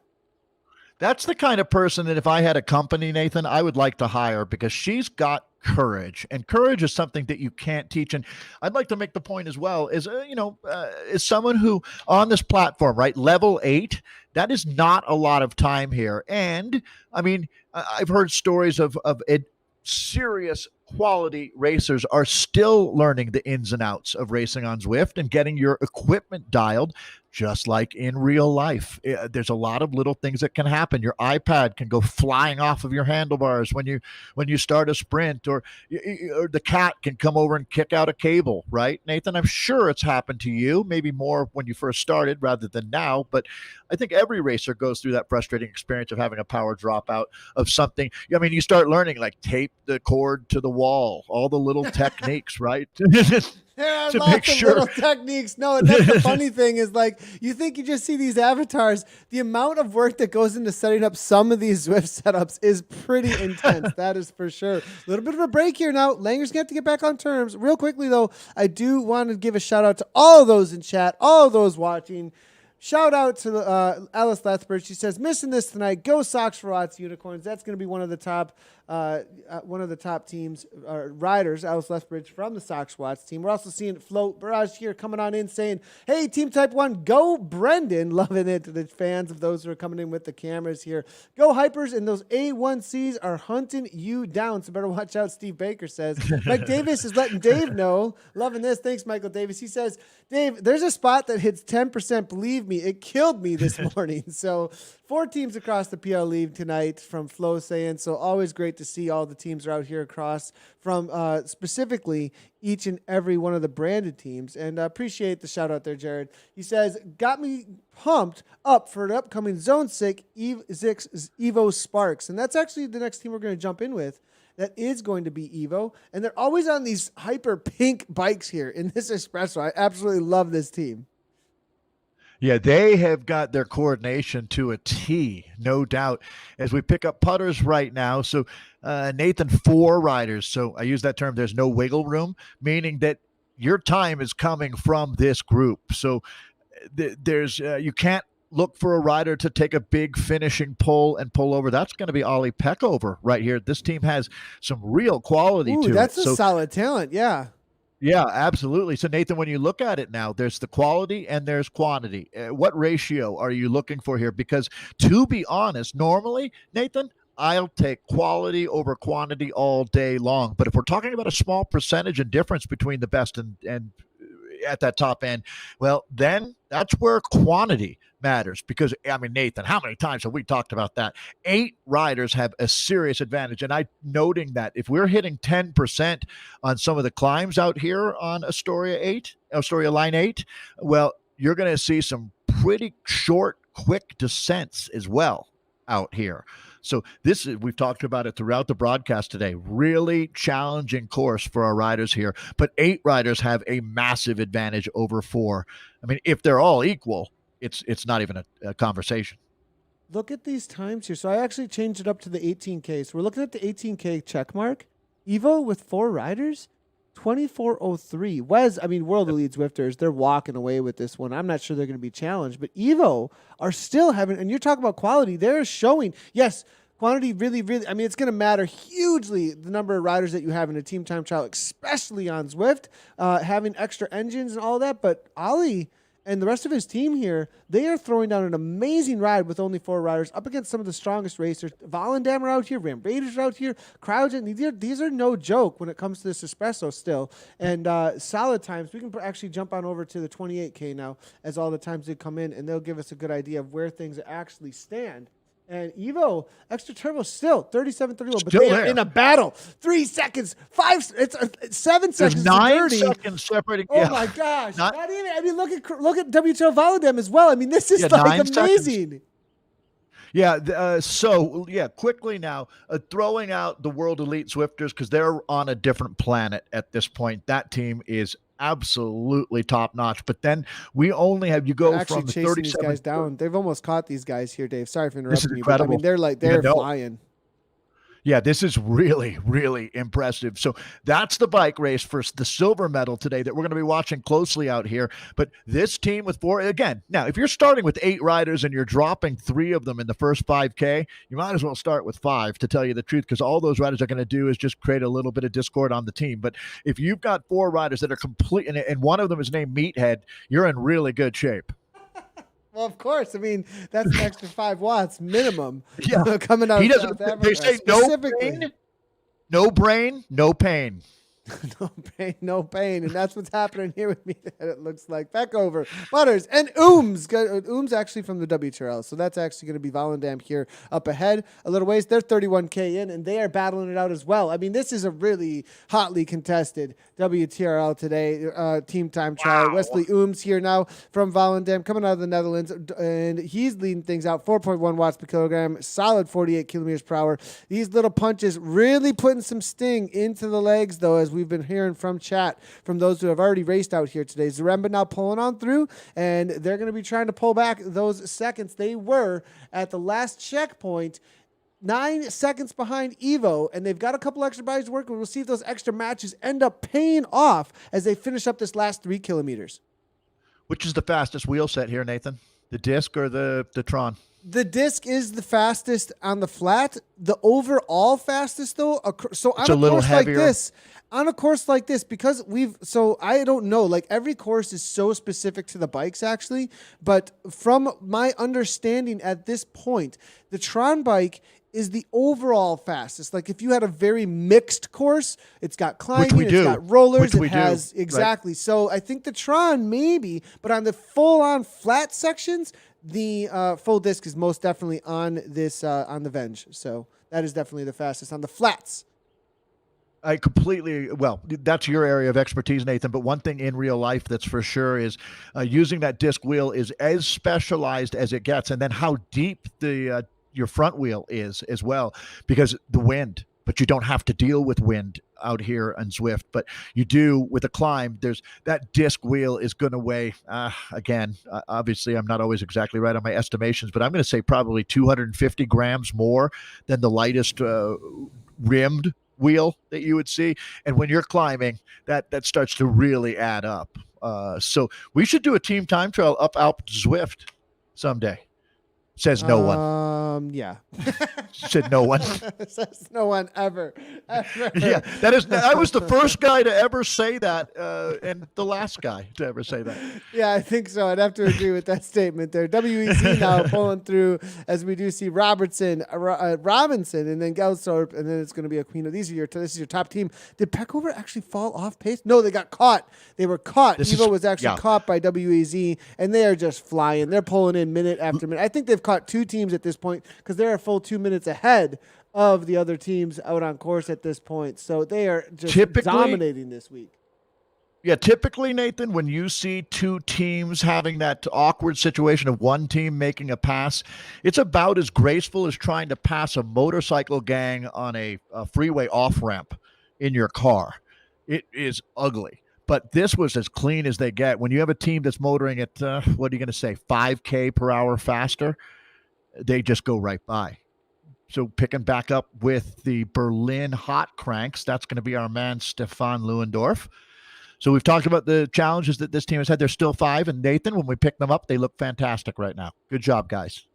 Speaker 2: That's the kind of person that if I had a company, Nathan, I would like to hire, because she's got courage, and courage is something that you can't teach. And I'd like to make the point as well is, is someone who on this platform, right, level 8, that is not a lot of time here. And I mean, I've heard stories of serious quality racers are still learning the ins and outs of racing on Zwift and getting your equipment dialed, just like in real life. There's a lot of little things that can happen. Your iPad can go flying off of your handlebars when you start a sprint, or the cat can come over and kick out a cable, right, Nathan? I'm sure it's happened to you, maybe more when you first started rather than now, but I think every racer goes through that frustrating experience of having a power dropout of something. I mean, you start learning, like, tape the cord to the wall, all the little techniques, right?
Speaker 1: There are lots of little techniques. No, and that's the funny thing is, like, you think you just see these avatars. The amount of work that goes into setting up some of these Zwift setups is pretty intense. That is for sure. A little bit of a break here now. Langer's going to have to get back on terms. Real quickly, though, I do want to give a shout out to all those in chat, all those watching. Shout out to Alice Lethbridge. She says, missing this tonight. Go Socks for Watts Unicorns. That's going to be one of the top teams, riders, Alice Lethbridge from the Socks Watts team. We're also seeing Float Barrage here coming on in saying, hey, Team Type 1, go Brendan. Loving it to the fans of those who are coming in with the cameras here. Go Hypers, and those A1Cs are hunting you down, so better watch out, Steve Baker says. Mike Davis is letting Dave know. Loving this. Thanks, Michael Davis. He says, Dave, there's a spot that hits 10%. Believe me, it killed me this morning. So 4 teams across the PL League tonight from Flo saying, so always great to see all the teams are out here across from specifically each and every one of the branded teams. And appreciate the shout out there, Jared. He says, got me pumped up for the upcoming Zone 6 Evo Sparks. And that's actually the next team we're going to jump in with. That is going to be Evo. And they're always on these hyper pink bikes here in this Espresso. I absolutely love this team.
Speaker 2: Yeah, they have got their coordination to a T, no doubt, as we pick up putters right now. So, Nathan, 4 riders. So I use that term, there's no wiggle room, meaning that your time is coming from this group. So there's you can't look for a rider to take a big finishing pull and pull over. That's going to be Ollie Peckover right here. This team has some real quality to it.
Speaker 1: That's a solid talent, yeah.
Speaker 2: Yeah, absolutely. So, Nathan, when you look at it now, there's the quality and there's quantity. What ratio are you looking for here? Because to be honest, normally, Nathan, I'll take quality over quantity all day long. But if we're talking about a small percentage and difference between the best and at that top end, well, then that's where quantity matters. Because, I mean, Nathan, how many times have we talked about that? 8 riders have a serious advantage. And I noting that if we're hitting 10% on some of the climbs out here on Astoria Line 8, well, you're going to see some pretty short, quick descents as well out here. So this is, we've talked about it throughout the broadcast today, really challenging course for our riders here, but 8 riders have a massive advantage over 4. I mean, if they're all equal, it's not even a conversation.
Speaker 1: Look at these times here. So I actually changed it up to the 18K. So we're looking at the 18K check mark. Evo with 4 riders, 24:03. Wes, I mean, World Elite Zwifters, they're walking away with this one. I'm not sure they're going to be challenged, but Evo are still having, and you're talking about quality, they're showing, yes, quantity really, really, I mean, it's going to matter hugely the number of riders that you have in a team time trial, especially on Zwift, having extra engines and all that. But Ollie and the rest of his team here, they are throwing down an amazing ride with only 4 riders up against some of the strongest racers. Volendam are out here, Ram Raiders are out here, Cryogen. These are no joke when it comes to this Espresso still. And solid times. We can actually jump on over to the 28K now as all the times did come in, and they'll give us a good idea of where things actually stand. And Evo, extra turbo still 37-31, but they are in a battle. 3 seconds, 5, it's 7 seconds.
Speaker 2: There's 9
Speaker 1: 30.
Speaker 2: seconds separating.
Speaker 1: Oh my gosh! Not even. I mean, look at WTRL Volendam as well. I mean, this is like amazing.
Speaker 2: Seconds. Yeah. So quickly now, throwing out the World Elite Zwifters because they're on a different planet at this point. That team is absolutely top notch. But then we only have, you go
Speaker 1: actually
Speaker 2: from the
Speaker 1: chasing
Speaker 2: 37
Speaker 1: these guys down. They've almost caught these guys here, Dave. Sorry for interrupting you. But I mean, they're flying.
Speaker 2: Yeah, this is really, really impressive. So that's the bike race for the silver medal today that we're going to be watching closely out here. But this team with 4, again, now, if you're starting with 8 riders and you're dropping 3 of them in the first 5K, you might as well start with 5, to tell you the truth, because all those riders are going to do is just create a little bit of discord on the team. But if you've got 4 riders that are complete, and one of them is named Meathead, you're in really good shape.
Speaker 1: Well, of course. I mean, that's an extra 5 watts minimum.
Speaker 2: Yeah.
Speaker 1: Coming out of South Africa.
Speaker 2: They say no brain, no pain.
Speaker 1: No pain, no pain. And that's what's happening here with me, it looks like. Back over. Butters and Ooms. Ooms actually from the WTRL. So that's actually going to be Volendam here up ahead a little ways. They're 31K in, and they are battling it out as well. I mean, this is a really hotly contested WTRL today team time trial. Wow. Wesley Ooms here now from Volendam, coming out of the Netherlands, and he's leading things out. 4.1 watts per kilogram, solid 48 kilometers per hour. These little punches really putting some sting into the legs, though, as we've been hearing from chat from those who have already raced out here today. Zaremba now pulling on through, and they're going to be trying to pull back those seconds. They were at the last checkpoint 9 seconds behind Evo, and they've got a couple extra bodies to work with. We'll see if those extra matches end up paying off as they finish up this last 3 kilometers.
Speaker 2: Which is the fastest wheel set here, Nathan? The disc or the Tron?
Speaker 1: The disc is the fastest on the flat. The overall fastest, though, so on a course like this, because I don't know, like every course is so specific to the bikes actually, but from my understanding at this point, the Tron bike is the overall fastest. Like if you had a very mixed course, it's got climbing, it's got rollers, it has exactly. Right. So I think the Tron maybe, but on the full-on flat sections, the full disc is most definitely on this on the Venge. So that is definitely the fastest on the flats.
Speaker 2: That's your area of expertise, Nathan. But one thing in real life that's for sure is using that disc wheel is as specialized as it gets. And then how deep your front wheel is as well, because the wind, but you don't have to deal with wind out here on Zwift, but you do with a climb. There's that disc wheel is going to weigh, obviously I'm not always exactly right on my estimations, but I'm going to say probably 250 grams more than the lightest rimmed wheel that you would see. And when you're climbing, that starts to really add up. So we should do a team time trial up Alp Zwift someday. Says no one.
Speaker 1: Yeah.
Speaker 2: Said no one.
Speaker 1: Says no one ever.
Speaker 2: Yeah, I was the first guy to ever say that, and the last guy to ever say that.
Speaker 1: Yeah, I think so. I'd have to agree with that statement there. WEC now pulling through as we do see Robinson, and then Gelsthorpe, and then it's going to be Aquino. This is your top team. Did Peckover actually fall off pace? No, they got caught. They were caught. Evo was actually caught by WEZ, and they are just flying. They're pulling in minute after minute. I think they've caught two teams at this point because they're a full 2 minutes ahead of the other teams out on course at this point. So they are just dominating this week.
Speaker 2: Yeah, typically, Nathan, when you see two teams having that awkward situation of one team making a pass, it's about as graceful as trying to pass a motorcycle gang on a freeway off-ramp in your car. It is ugly. But this was as clean as they get. When you have a team that's motoring at, what are you going to say, 5K per hour faster, they just go right by. So picking back up with the Berlin Hot Cranks, that's going to be our man Stefan Lewendorf. So we've talked about the challenges that this team has had. They're still 5, and Nathan, when we pick them up, they look fantastic right now. Good job, guys.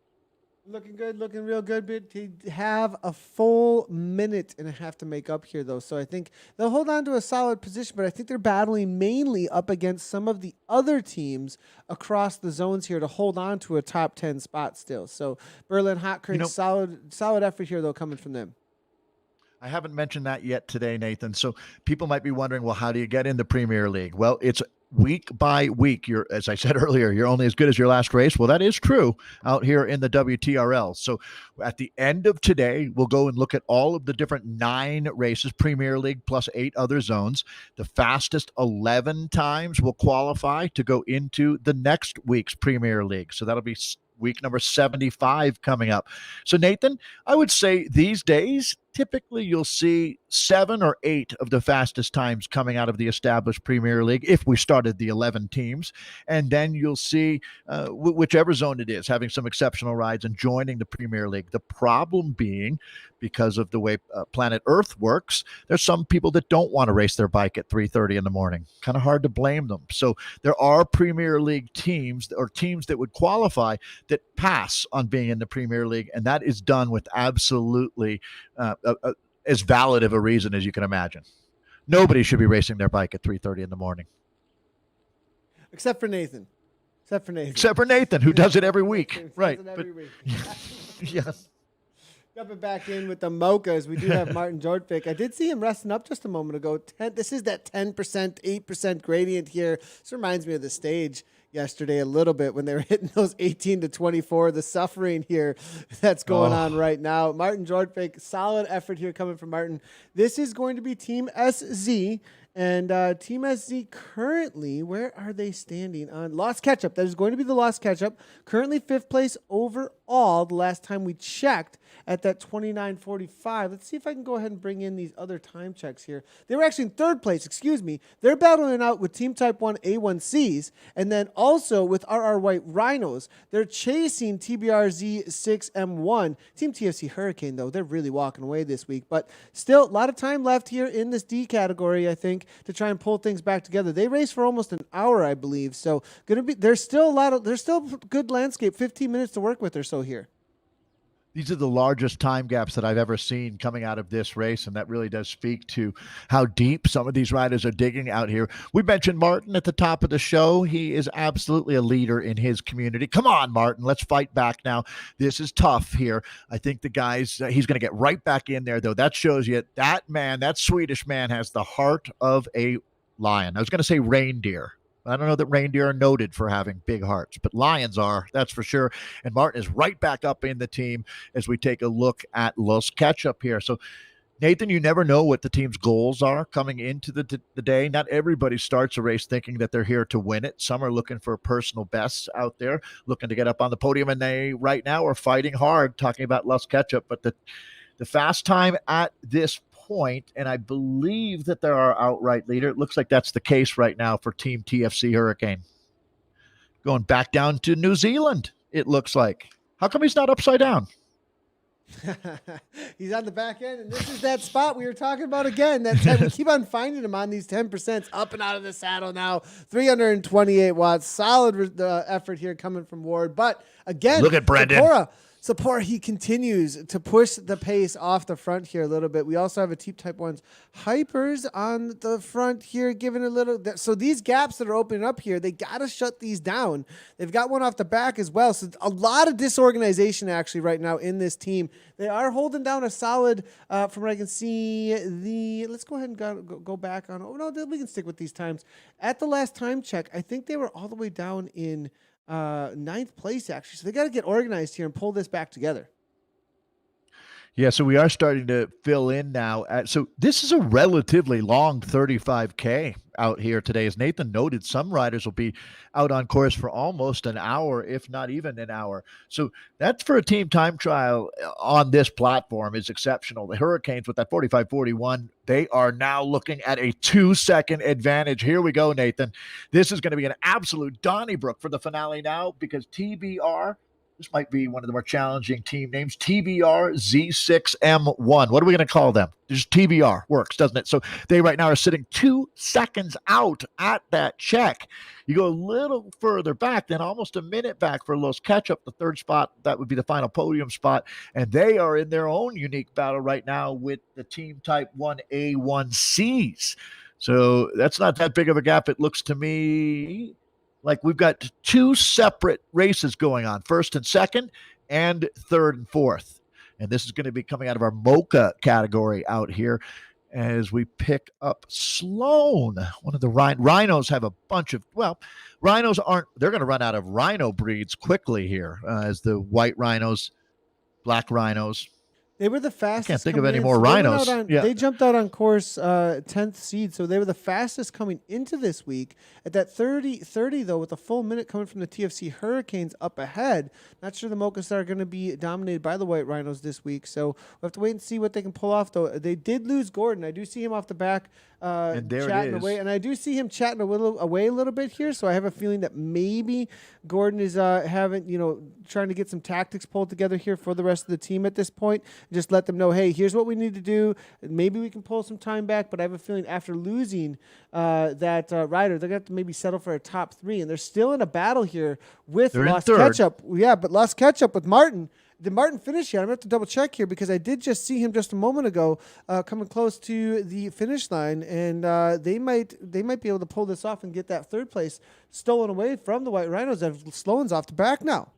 Speaker 1: Looking good, looking real good. But they have a full minute and a half to make up here, though. So I think they'll hold on to a solid position, but I think they're battling mainly up against some of the other teams across the zones here to hold on to a top 10 spot still. So Berlin Hot Cranks, solid effort here, though, coming from them.
Speaker 2: I haven't mentioned that yet today, Nathan. So people might be wondering, well, how do you get in the Premier League? Well, it's week by week. As I said earlier, you're only as good as your last race. Well, that is true out here in the WTRL. So at the end of today, we'll go and look at all of the different 9 races, Premier League plus 8 other zones. The fastest 11 times will qualify to go into the next week's Premier League. So that'll be week number 75 coming up. So Nathan, I would say these days, typically you'll see 7 or 8 of the fastest times coming out of the established Premier League if we started the 11 teams. And then you'll see whichever zone it is having some exceptional rides and joining the Premier League. The problem being, because of the way planet Earth works, there's some people that don't want to race their bike at 3:30 in the morning. Kind of hard to blame them. So there are Premier League teams or teams that would qualify that pass on being in the Premier League, and that is done with absolutely as valid of a reason as you can imagine. Nobody should be racing their bike at 3:30 in the morning.
Speaker 1: Except for Nathan. Except for Nathan,
Speaker 2: who does it every week. Right. Yes.
Speaker 1: Jumping back in with the Mochas, we do have Martin Jordvik. I did see him resting up just a moment ago. This is that 10%, 8% gradient here. This reminds me of the stage yesterday a little bit when they were hitting those 18 to 24, the suffering here that's going on right now. Martin Jordvik, solid effort here coming from Martin. This is going to be Team SZ. And Team SZ currently, where are they standing on Lost Ketchup? That is going to be the Lost Ketchup. Currently 5th place overall the last time we checked at that 29:45. Let's see if I can go ahead and bring in these other time checks here. They were actually in 3rd place, excuse me. They're battling out with Team Type 1 A1Cs and then also with RR White Rhinos. They're chasing TBRZ 6M1. Team TFC Hurricane, though, they're really walking away this week. But still, a lot of time left here in this D category, I think, to try and pull things back together. They raced for almost an hour, I believe. So there's still good landscape, 15 minutes to work with or so here.
Speaker 2: These are the largest time gaps that I've ever seen coming out of this race, and that really does speak to how deep some of these riders are digging out here. We mentioned Martin at the top of the show. He is absolutely a leader in his community. Come on, Martin, let's fight back now. This is tough here. I think the guys, he's going to get right back in there, though. That shows you that man, that Swedish man, has the heart of a lion. I was going to say reindeer. I don't know that reindeer are noted for having big hearts, but lions are, that's for sure. And Martin is right back up in the team as we take a look at Los Ketchup here. So, Nathan, you never know what the team's goals are coming into the day. Not everybody starts a race thinking that they're here to win it. Some are looking for personal bests out there, looking to get up on the podium, and they right now are fighting hard, talking about Los Ketchup. But the fast time at this point, and I believe that they're our outright leader. It looks like that's the case right now for Team TFC Hurricane. Going back down to New Zealand, it looks like. How come he's not upside down?
Speaker 1: He's on the back end, and this is that spot we were talking about again. That 10, we keep on finding him on these 10%, up and out of the saddle now. 328 watts, solid effort here coming from Ward. But again,
Speaker 2: look at Brendan.
Speaker 1: Sapora, he continues to push the pace off the front here a little bit. We also have a Team Type 1's Hypers on the front here, giving a little. So these gaps that are opening up here, they got to shut these down. They've got one off the back as well. So a lot of disorganization actually right now in this team. They are holding down a solid, from what I can see, let's go ahead and go back on. Oh, no, we can stick with these times. At the last time check, I think they were all the way down in 9th place, actually. So they got to get organized here and pull this back together.
Speaker 2: Yeah, so we are starting to fill in now. So this is a relatively long 35K out here today. As Nathan noted, some riders will be out on course for almost an hour, if not even an hour. So that's for a team time trial on this platform is exceptional. The Hurricanes with that 45-41, they are now looking at a 2-second advantage. Here we go, Nathan. This is going to be an absolute Donnybrook for the finale now because TBR, this might be one of the more challenging team names. TBR Z6M1. What are we going to call them? Just TBR works, doesn't it? So they right now are sitting 2 seconds out at that check. You go a little further back, then almost a minute back for Los Ketchup, the third spot. That would be the final podium spot. And they are in their own unique battle right now with the Team Type 1A1Cs. So that's not that big of a gap, it looks to me. Like we've got 2 separate races going on, first and second and third and fourth. And this is going to be coming out of our Mocha category out here as we pick up Sloan. One of the Rhinos have a bunch of, Rhinos they're going to run out of Rhino breeds quickly here as the white Rhinos, black Rhinos.
Speaker 1: They were the fastest.
Speaker 2: I can't think of any more Rhinos.
Speaker 1: They jumped out on course 10th seed, so they were the fastest coming into this week. At that 30 though, with a full minute coming from the TFC Hurricanes up ahead. Not sure the Mochas are going to be dominated by the White Rhinos this week, so we'll have to wait and see what they can pull off, though. They did lose Gordon. I do see him off the back chatting away, and I do see him chatting away a little bit here, so I have a feeling that maybe Gordon is trying to get some tactics pulled together here for the rest of the team at this point. Just let them know, hey, here's what we need to do. Maybe we can pull some time back, but I have a feeling after losing that rider, they're going to have to maybe settle for a top 3, and they're still in a battle here with Lost Ketchup. Yeah, but Lost Ketchup with Martin. Did Martin finish yet? I'm going to have to double check here because I did just see him just a moment ago coming close to the finish line, and they might be able to pull this off and get that third place stolen away from the White Rhinos. Sloan's off the back now.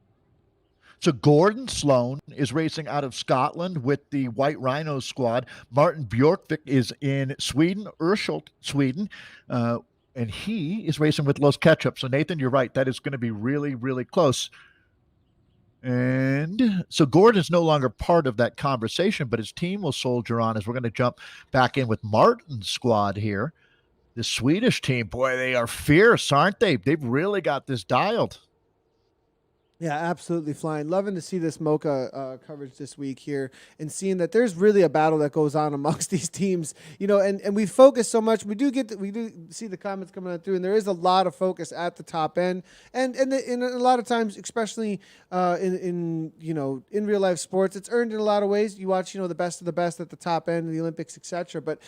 Speaker 2: So Gordon Sloan is racing out of Scotland with the White Rhinos squad. Martin Bjorkvik is in Sweden, Urshult, Sweden, and he is racing with Los Ketchup. So Nathan, you're right. That is going to be really, really close. And so Gordon is no longer part of that conversation, but his team will soldier on as we're going to jump back in with Martin's squad here. The Swedish team, boy, they are fierce, aren't they? They've really got this dialed.
Speaker 1: Yeah, absolutely flying. Loving to see this Mocha coverage this week here and seeing that there's really a battle that goes on amongst these teams, and we focus so much. We do see the comments coming out through, and there is a lot of focus at the top end, and a lot of times, especially in real life sports, it's earned in a lot of ways. You watch, the best of the best at the top end of the Olympics, etc. But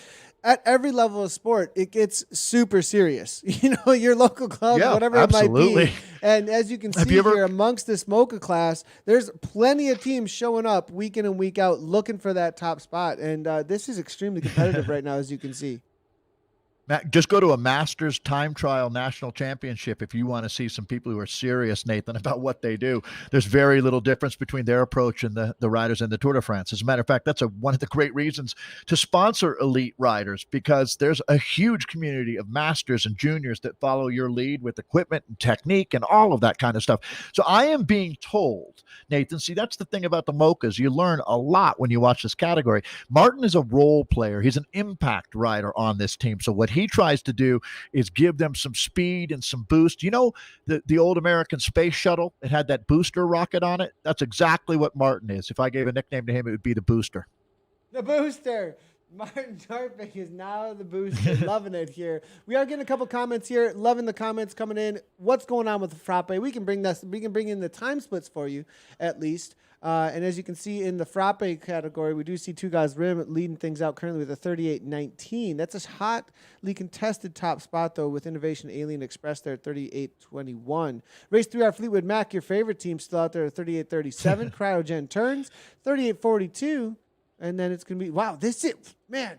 Speaker 1: at every level of sport, it gets super serious. Your local club, whatever
Speaker 2: absolutely.
Speaker 1: It might be. And as you can see here amongst this Mocha class, there's plenty of teams showing up week in and week out looking for that top spot. And this is extremely competitive right now, as you can see.
Speaker 2: Matt, just go to a Masters Time Trial National Championship if you want to see some people who are serious, Nathan, about what they do. There's very little difference between their approach and the riders in the Tour de France. As a matter of fact, that's one of the great reasons to sponsor elite riders, because there's a huge community of masters and juniors that follow your lead with equipment and technique and all of that kind of stuff. So I am being told, Nathan, see, that's the thing about the Mochas. You learn a lot when you watch this category. Martin is a role player. He's an impact rider on this team. So what he tries to do is give them some speed and some boost. The old American space shuttle, it had that booster rocket on it. That's exactly what Martin is. If I gave a nickname to him, it would be the booster.
Speaker 1: The booster. Martin Jarping is now the booster. Loving it here. We are getting a couple comments here. Loving the comments coming in. What's going on with the Frappe? We can bring in the time splits for you at least. And as you can see in the Frappe category, we do see Two Guys Rim leading things out currently with a 38.19. That's a hotly contested top spot, though, with Innovation Alien Express there at 38.21. Race 3R Fleetwood Mac, your favorite team, still out there at 38.37. Cryogen Turns, 38.42. And then it's going to be, wow, this is, man,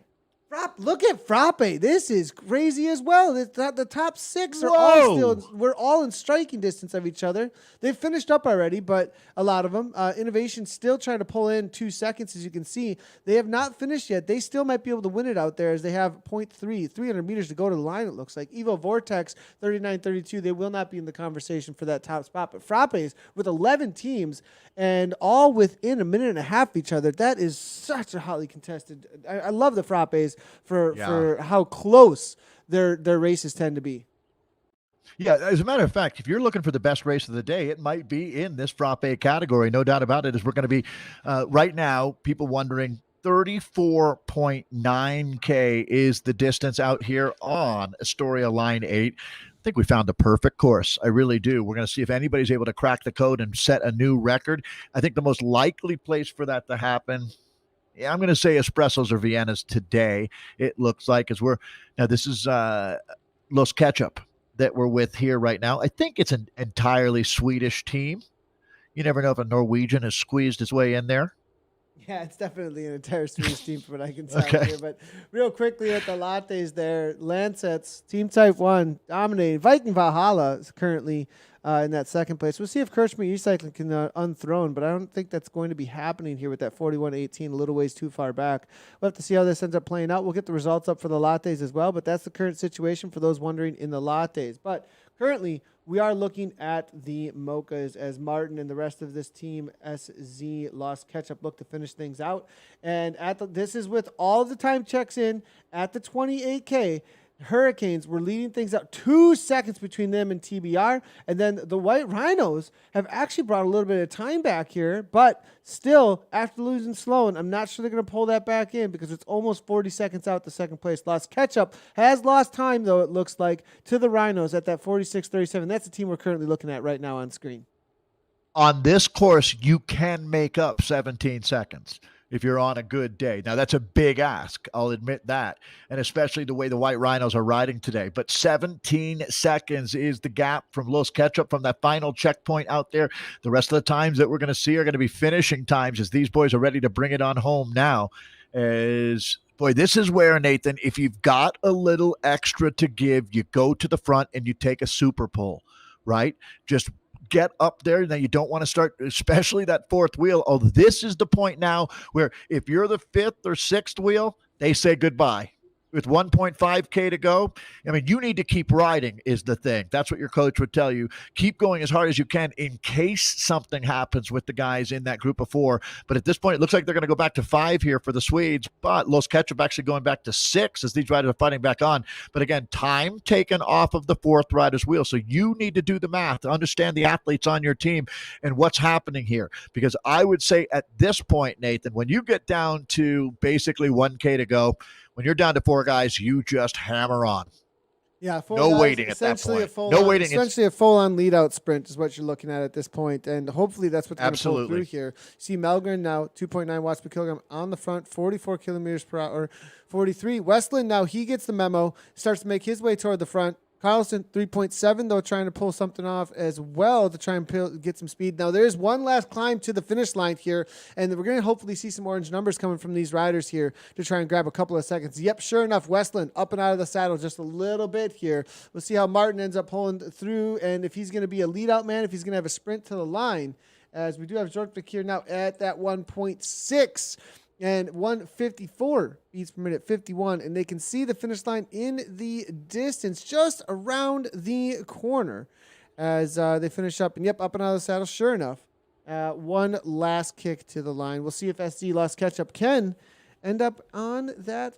Speaker 1: look at Frappe. This is crazy as well. The top six are all still, we're all in striking distance of each other. They've finished up already, but a lot of them. Innovation still trying to pull in 2 seconds, as you can see. They have not finished yet. They still might be able to win it out there as they have 300 meters to go to the line, it looks like. Evo Vortex, 39.32. They will not be in the conversation for that top spot. But Frappe's with 11 teams and all within a minute and a half of each other. That is such a hotly contested. I love the Frappes for how close their races tend to be.
Speaker 2: Yeah, as a matter of fact, if you're looking for the best race of the day, it might be in this Frappe category. No doubt about it. As we're going to be right now, people wondering 34.9K is the distance out here on Astoria Line 8. I think we found the perfect course. I really do. We're going to see if anybody's able to crack the code and set a new record. I think the most likely place for that to happen, yeah, I'm going to say Espressos or Viennas today. It looks like this is Los Ketchup that we're with here right now. I think it's an entirely Swedish team. You never know if a Norwegian has squeezed his way in there.
Speaker 1: Yeah, it's definitely an entire Swedish team from what I can tell here. But real quickly at the lattes there, Lancets, Team Type 1, dominating. Viking Valhalla is currently in that second place. We'll see if Kirchman Recycling can unthrone, but I don't think that's going to be happening here with that 41.18, a little ways too far back. We'll have to see how this ends up playing out. We'll get the results up for the lattes as well, but that's the current situation for those wondering in the lattes. But currently, we are looking at the Mochas as Martin and the rest of this team, SZ Lost Ketchup, look to finish things out. And this is with all the time checks in at the 28K. Hurricanes were leading things out 2 seconds between them and TBR. And then the White Rhinos have actually brought a little bit of time back here. But still, after losing Sloan, I'm not sure they're going to pull that back in because it's almost 40 seconds out to second place. Lost Ketchup has lost time, though, it looks like, to the Rhinos at that 46.37. That's the team we're currently looking at right now on screen.
Speaker 2: On this course, you can make up 17 seconds. If you're on a good day. Now, that's a big ask. I'll admit that. And especially the way the White Rhinos are riding today. But 17 seconds is the gap from Los Ketchup from that final checkpoint out there. The rest of the times that we're going to see are going to be finishing times as these boys are ready to bring it on home now. Boy, this is where, Nathan, if you've got a little extra to give, you go to the front and you take a super pull, right? Just get up there. Now you don't want to start, especially that fourth wheel. Oh, this is the point now where if you're the fifth or sixth wheel, they say goodbye. With 1.5K to go, I mean, you need to keep riding is the thing. That's what your coach would tell you. Keep going as hard as you can in case something happens with the guys in that group of four. But at this point, it looks like they're going to go back to 5 here for the Swedes. But Los Ketchup actually going back to 6 as these riders are fighting back on. But again, time taken off of the fourth rider's wheel. So you need to do the math to understand the athletes on your team and what's happening here. Because I would say at this point, Nathan, when you get down to basically 1K to go, when you're down to 4 guys, you just hammer on.
Speaker 1: Yeah,
Speaker 2: no waiting at that point. No waiting.
Speaker 1: Essentially, a full-on lead-out sprint is what you're looking at this point, and hopefully that's what's going to pull through here. See Melgren now, 2.9 watts per kilogram on the front, 44 kilometers per hour, 43. Westland now, he gets the memo, starts to make his way toward the front. Carlson, 3.7, though, trying to pull something off as well to try and get some speed. Now, there's one last climb to the finish line here, and we're going to hopefully see some orange numbers coming from these riders here to try and grab a couple of seconds. Yep, sure enough, Westland up and out of the saddle just a little bit here. We'll see how Martin ends up pulling through, and if he's going to be a lead-out man, if he's going to have a sprint to the line, as we do have Jortvik here now at that 1.6. And 154 beats per minute, 51. And they can see the finish line in the distance just around the corner as they finish up. And, yep, up and out of the saddle, sure enough. One last kick to the line. We'll see if SC Lost Ketchup can end up on that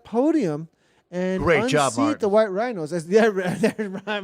Speaker 1: podium and
Speaker 2: great job,
Speaker 1: unseat the White Rhinos. There's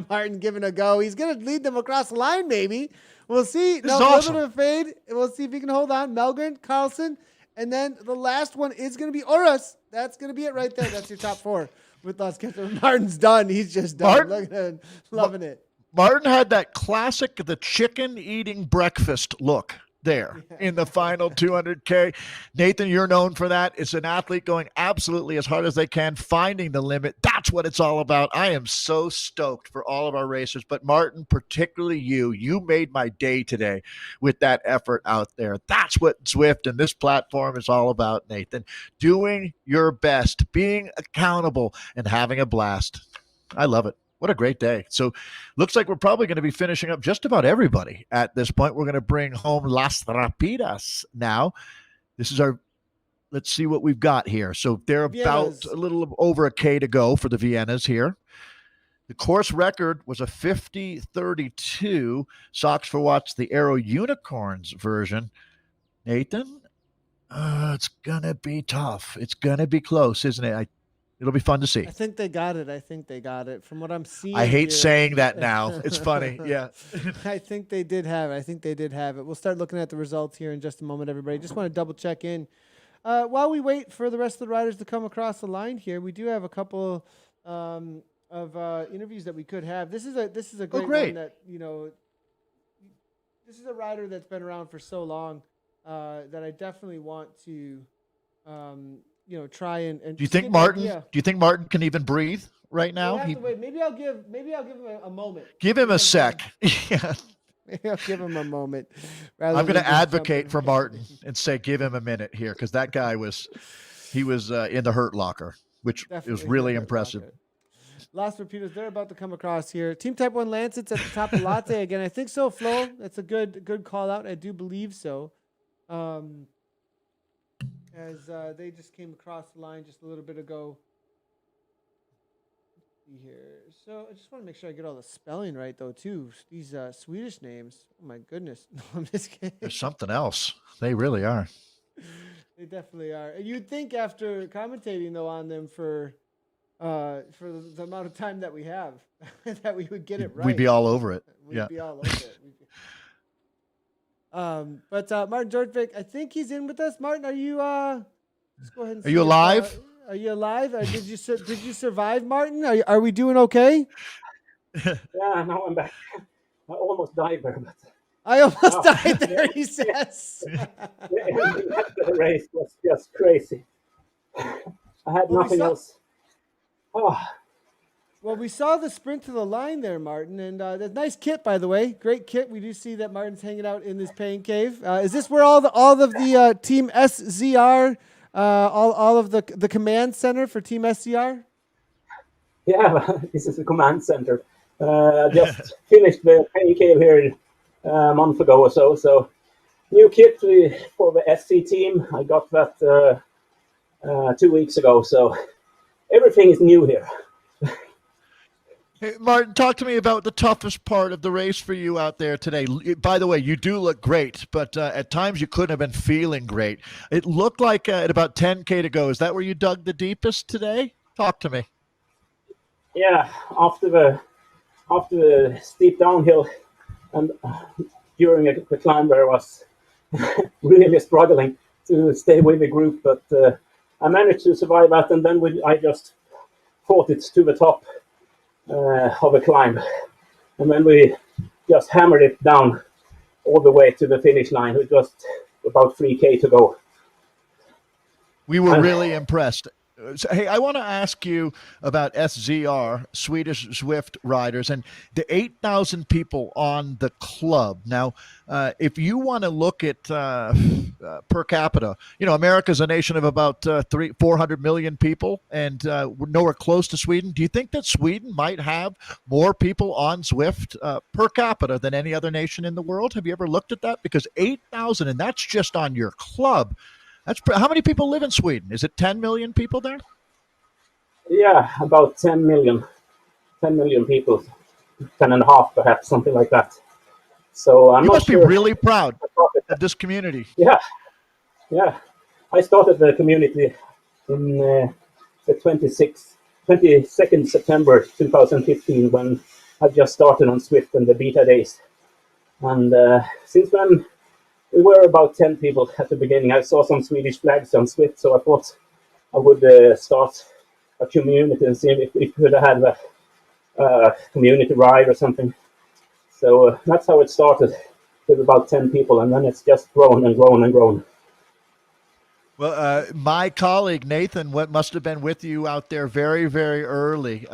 Speaker 1: Martin giving a go. He's going to lead them across the line, maybe. We'll see.
Speaker 2: This is
Speaker 1: a
Speaker 2: awesome.
Speaker 1: little bit of fade. We'll see if he can hold on. Melgren, Carlson, And then the last one is going to be Oras. That's going to be it right there. That's your top 4 with Las Ketchup. Martin's done. He's just done.
Speaker 2: Martin-
Speaker 1: Look at him. Loving it.
Speaker 2: Martin had that classic, the chicken eating breakfast look there in the final 200K. Nathan, you're known for that. It's an athlete going absolutely as hard as they can, finding the limit. That's what it's all about. I am so stoked for all of our racers, but Martin, particularly you made my day today with that effort out there. That's what Zwift and this platform is all about, Nathan. Doing your best, being accountable, and having a blast. I love it. What a great day. So looks like we're probably going to be finishing up just about everybody at this point. We're going to bring home Las Rapidas now. This is let's see what we've got here. So they're about a little over a K to go for the Viennas here. The course record was a 50:32. Socks for Watts, the Aero Unicorns version. Nathan, it's going to be tough. It's going to be close, isn't it? It'll be fun to see.
Speaker 1: I think they got it. From what I'm seeing,
Speaker 2: I hate saying that now. It's funny. Yeah.
Speaker 1: I think they did have it. We'll start looking at the results here in just a moment, everybody. Just want to double check in. While we wait for the rest of the riders to come across the line here, we do have a couple of interviews that we could have. This is a great one that, this is a rider that's been around for so long that I definitely want to try and
Speaker 2: do you think Martin can even breathe right now?
Speaker 1: We'll wait. Maybe I'll give him a moment.
Speaker 2: Give him a sec. Yeah.
Speaker 1: Maybe I'll give him a moment.
Speaker 2: I'm going to advocate for Martin and say give him a minute here, because that guy was in the hurt locker, which was really impressive.
Speaker 1: Las Rapidas, they're about to come across here. Team Type 1 Lancets at the top of Latte again. I think so, Flo. That's a good call out. I do believe so. As they just came across the line just a little bit ago. Let's see here. So I just want to make sure I get all the spelling right, though, too. These Swedish names. Oh, my goodness. No, I'm just kidding.
Speaker 2: There's something else. They really are.
Speaker 1: They definitely are. You'd think after commentating, though, on them for the amount of time that we have, that we would get it right.
Speaker 2: We'd be all over it.
Speaker 1: We'd be all over it. But Martin Georgevik, I think he's in with us. Martin, are you? Let's go ahead and.
Speaker 2: Are you alive?
Speaker 1: Are you alive? Did you survive, Martin? Are we doing okay?
Speaker 4: Yeah, now I'm back. I almost died there, but
Speaker 1: I almost died there. He says.
Speaker 4: The race was just crazy. I had nothing else. Oh.
Speaker 1: Well, we saw the sprint to the line there, Martin, and that's nice kit, by the way. Great kit. We do see that Martin's hanging out in this pain cave. Is this where all of the Team SCR, all of the command center for Team SCR?
Speaker 4: Yeah, this is the command center. Just finished the pain cave here a month ago or so. So new kit for the SC team. I got that 2 weeks ago. So everything is new here.
Speaker 2: Hey, Martin, talk to me about the toughest part of the race for you out there today. By the way, you do look great, but at times you couldn't have been feeling great. It looked like at about 10K to go. Is that where you dug the deepest today? Talk to me.
Speaker 4: Yeah, after the steep downhill and during the climb where I was really struggling to stay with the group, but I managed to survive that, and then I just fought it to the top of a climb, and then we just hammered it down all the way to the finish line. It was about 3K to go.
Speaker 2: We were really impressed. So, hey, I want to ask you about SZR, Swedish Zwift riders, and the 8,000 people on the club. Now, if you want to look at per capita, America's a nation of about 400 million people, and we're nowhere close to Sweden. Do you think that Sweden might have more people on Zwift per capita than any other nation in the world? Have you ever looked at that? Because 8,000, and that's just on your club. How many people live in Sweden? Is it 10 million people there?
Speaker 4: Yeah, about 10 million. 10 million people. 10.5 perhaps, something like that. So
Speaker 2: you must be really proud of this community.
Speaker 4: Yeah. I started the community in the 22nd September 2015 when I just started on Zwift and the beta days. And since then, we were about 10 people at the beginning. I saw some Swedish flags on Swift, so I thought I would start a community and see if we could have a community ride or something. So that's how it started, with about 10 people, and then it's just grown and grown and grown.
Speaker 2: Well, my colleague Nathan, what must have been with you out there very, very early.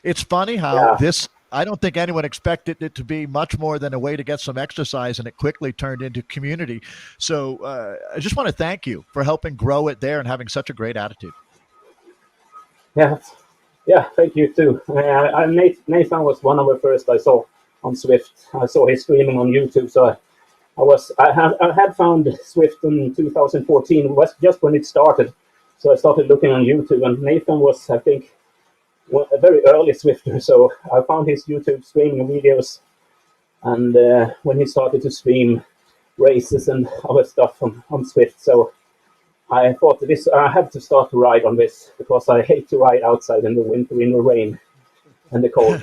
Speaker 2: It's funny how this, I don't think anyone expected it to be much more than a way to get some exercise, and it quickly turned into community. So I just want to thank you for helping grow it there and having such a great attitude.
Speaker 4: Yeah, thank you too. Nathan was one of the first I saw on Swift. I saw his streaming on YouTube, so I had found Swift in 2014, was just when it started. So I started looking on YouTube, and Nathan was, I think, a very early Swifter. So I found his YouTube streaming videos, and when he started to stream races and other stuff on Swift, so I thought I have to start to ride on this, because I hate to ride outside in the winter, in the rain and the cold.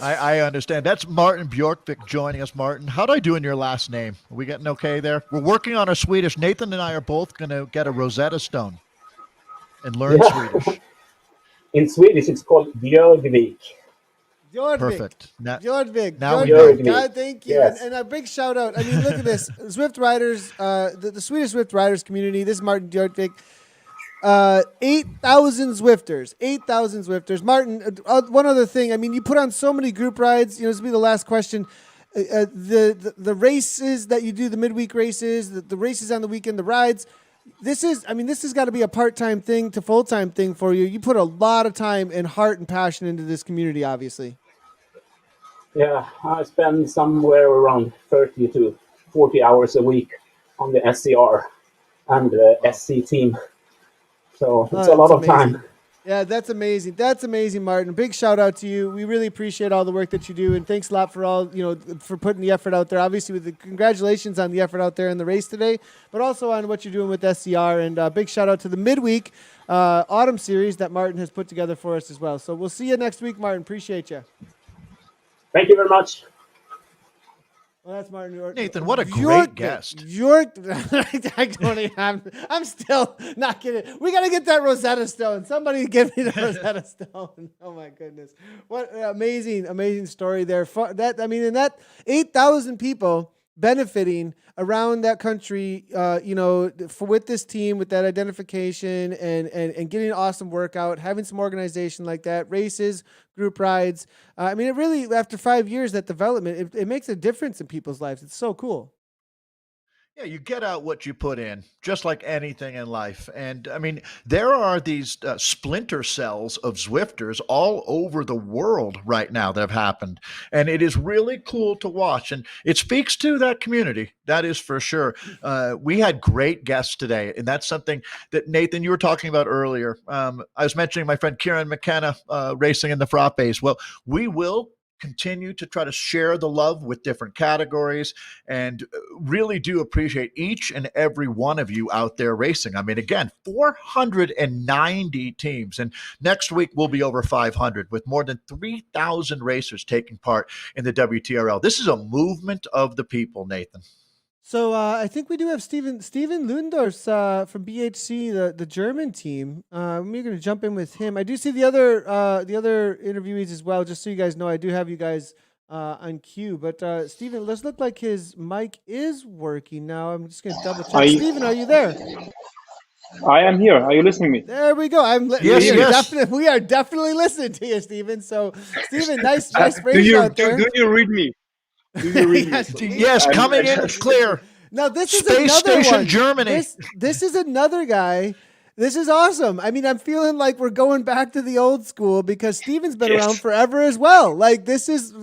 Speaker 2: I understand. That's Martin Bjorkvik joining us. Martin, how'd I do in your last name? Are we getting okay there? We're working on our Swedish. Nathan and I are both going to get a Rosetta Stone and learn Swedish.
Speaker 4: In Swedish, it's called Björkvik.
Speaker 2: Perfect.
Speaker 1: Björkvik.
Speaker 2: Now we know.
Speaker 1: God, thank you.
Speaker 4: Yes.
Speaker 1: And a big shout out. I mean, look at this. Zwift riders, the Swedish Zwift riders community. This is Martin Björkvik. 8,000 Zwifters. 8,000 Zwifters. Martin, one other thing. I mean, you put on so many group rides. You know, this will be the last question. The races that you do, the midweek races, the races on the weekend, the rides. This has got to be a part-time thing to full-time thing for you. You put a lot of time and heart and passion into this community, obviously.
Speaker 4: Yeah, I spend somewhere around 30 to 40 hours a week on the SCR and the SC team. So it's a lot of time.
Speaker 1: Yeah, that's amazing. That's amazing, Martin. Big shout out to you. We really appreciate all the work that you do, and thanks a lot for all, for putting the effort out there. Obviously, with the congratulations on the effort out there in the race today, but also on what you're doing with SCR. And big shout out to the midweek autumn series that Martin has put together for us as well. So we'll see you next week, Martin. Appreciate you.
Speaker 4: Thank you very much.
Speaker 1: Well, that's Martin York.
Speaker 2: Nathan, what a great guest.
Speaker 1: I'm still not getting it. We got to get that Rosetta Stone. Somebody give me the Rosetta Stone. Oh, my goodness. What an amazing story there. And that 8,000 people benefiting around that country, with this team, with that identification and getting an awesome workout, having some organization like that, races, group rides. It really, after 5 years, that development, it makes a difference in people's lives. It's so cool.
Speaker 2: Yeah, you get out what you put in, just like anything in life. And there are these splinter cells of Zwifters all over the world right now that have happened. And it is really cool to watch. And it speaks to that community. That is for sure. We had great guests today. And that's something that, Nathan, you were talking about earlier. I was mentioning my friend Kieran McKenna racing in the Frappes. Well, we will continue to try to share the love with different categories, and really do appreciate each and every one of you out there racing. Again, 490 teams, and next week we'll be over 500 with more than 3,000 racers taking part in the WTRL. This is a movement of the people, Nathan.
Speaker 1: So I think we do have Steven Lundors from BHC, the German team. We're going to jump in with him. I do see the other interviewees as well. Just so you guys know, I do have you guys on cue. But Steven, let's look like his mic is working now. I'm just going to double check. Steven, are you there?
Speaker 5: I am here. Are you listening to me?
Speaker 1: There we go.
Speaker 2: Yes.
Speaker 1: We are definitely listening to you, Steven. So, Steven, nice phrase out there.
Speaker 5: Do you read me?
Speaker 2: Yes, coming in clear.
Speaker 1: Now this is
Speaker 2: Space
Speaker 1: another
Speaker 2: Station
Speaker 1: one.
Speaker 2: Germany.
Speaker 1: This is another guy. This is awesome. I'm feeling like we're going back to the old school, because Steven's been around forever as well. Like, this is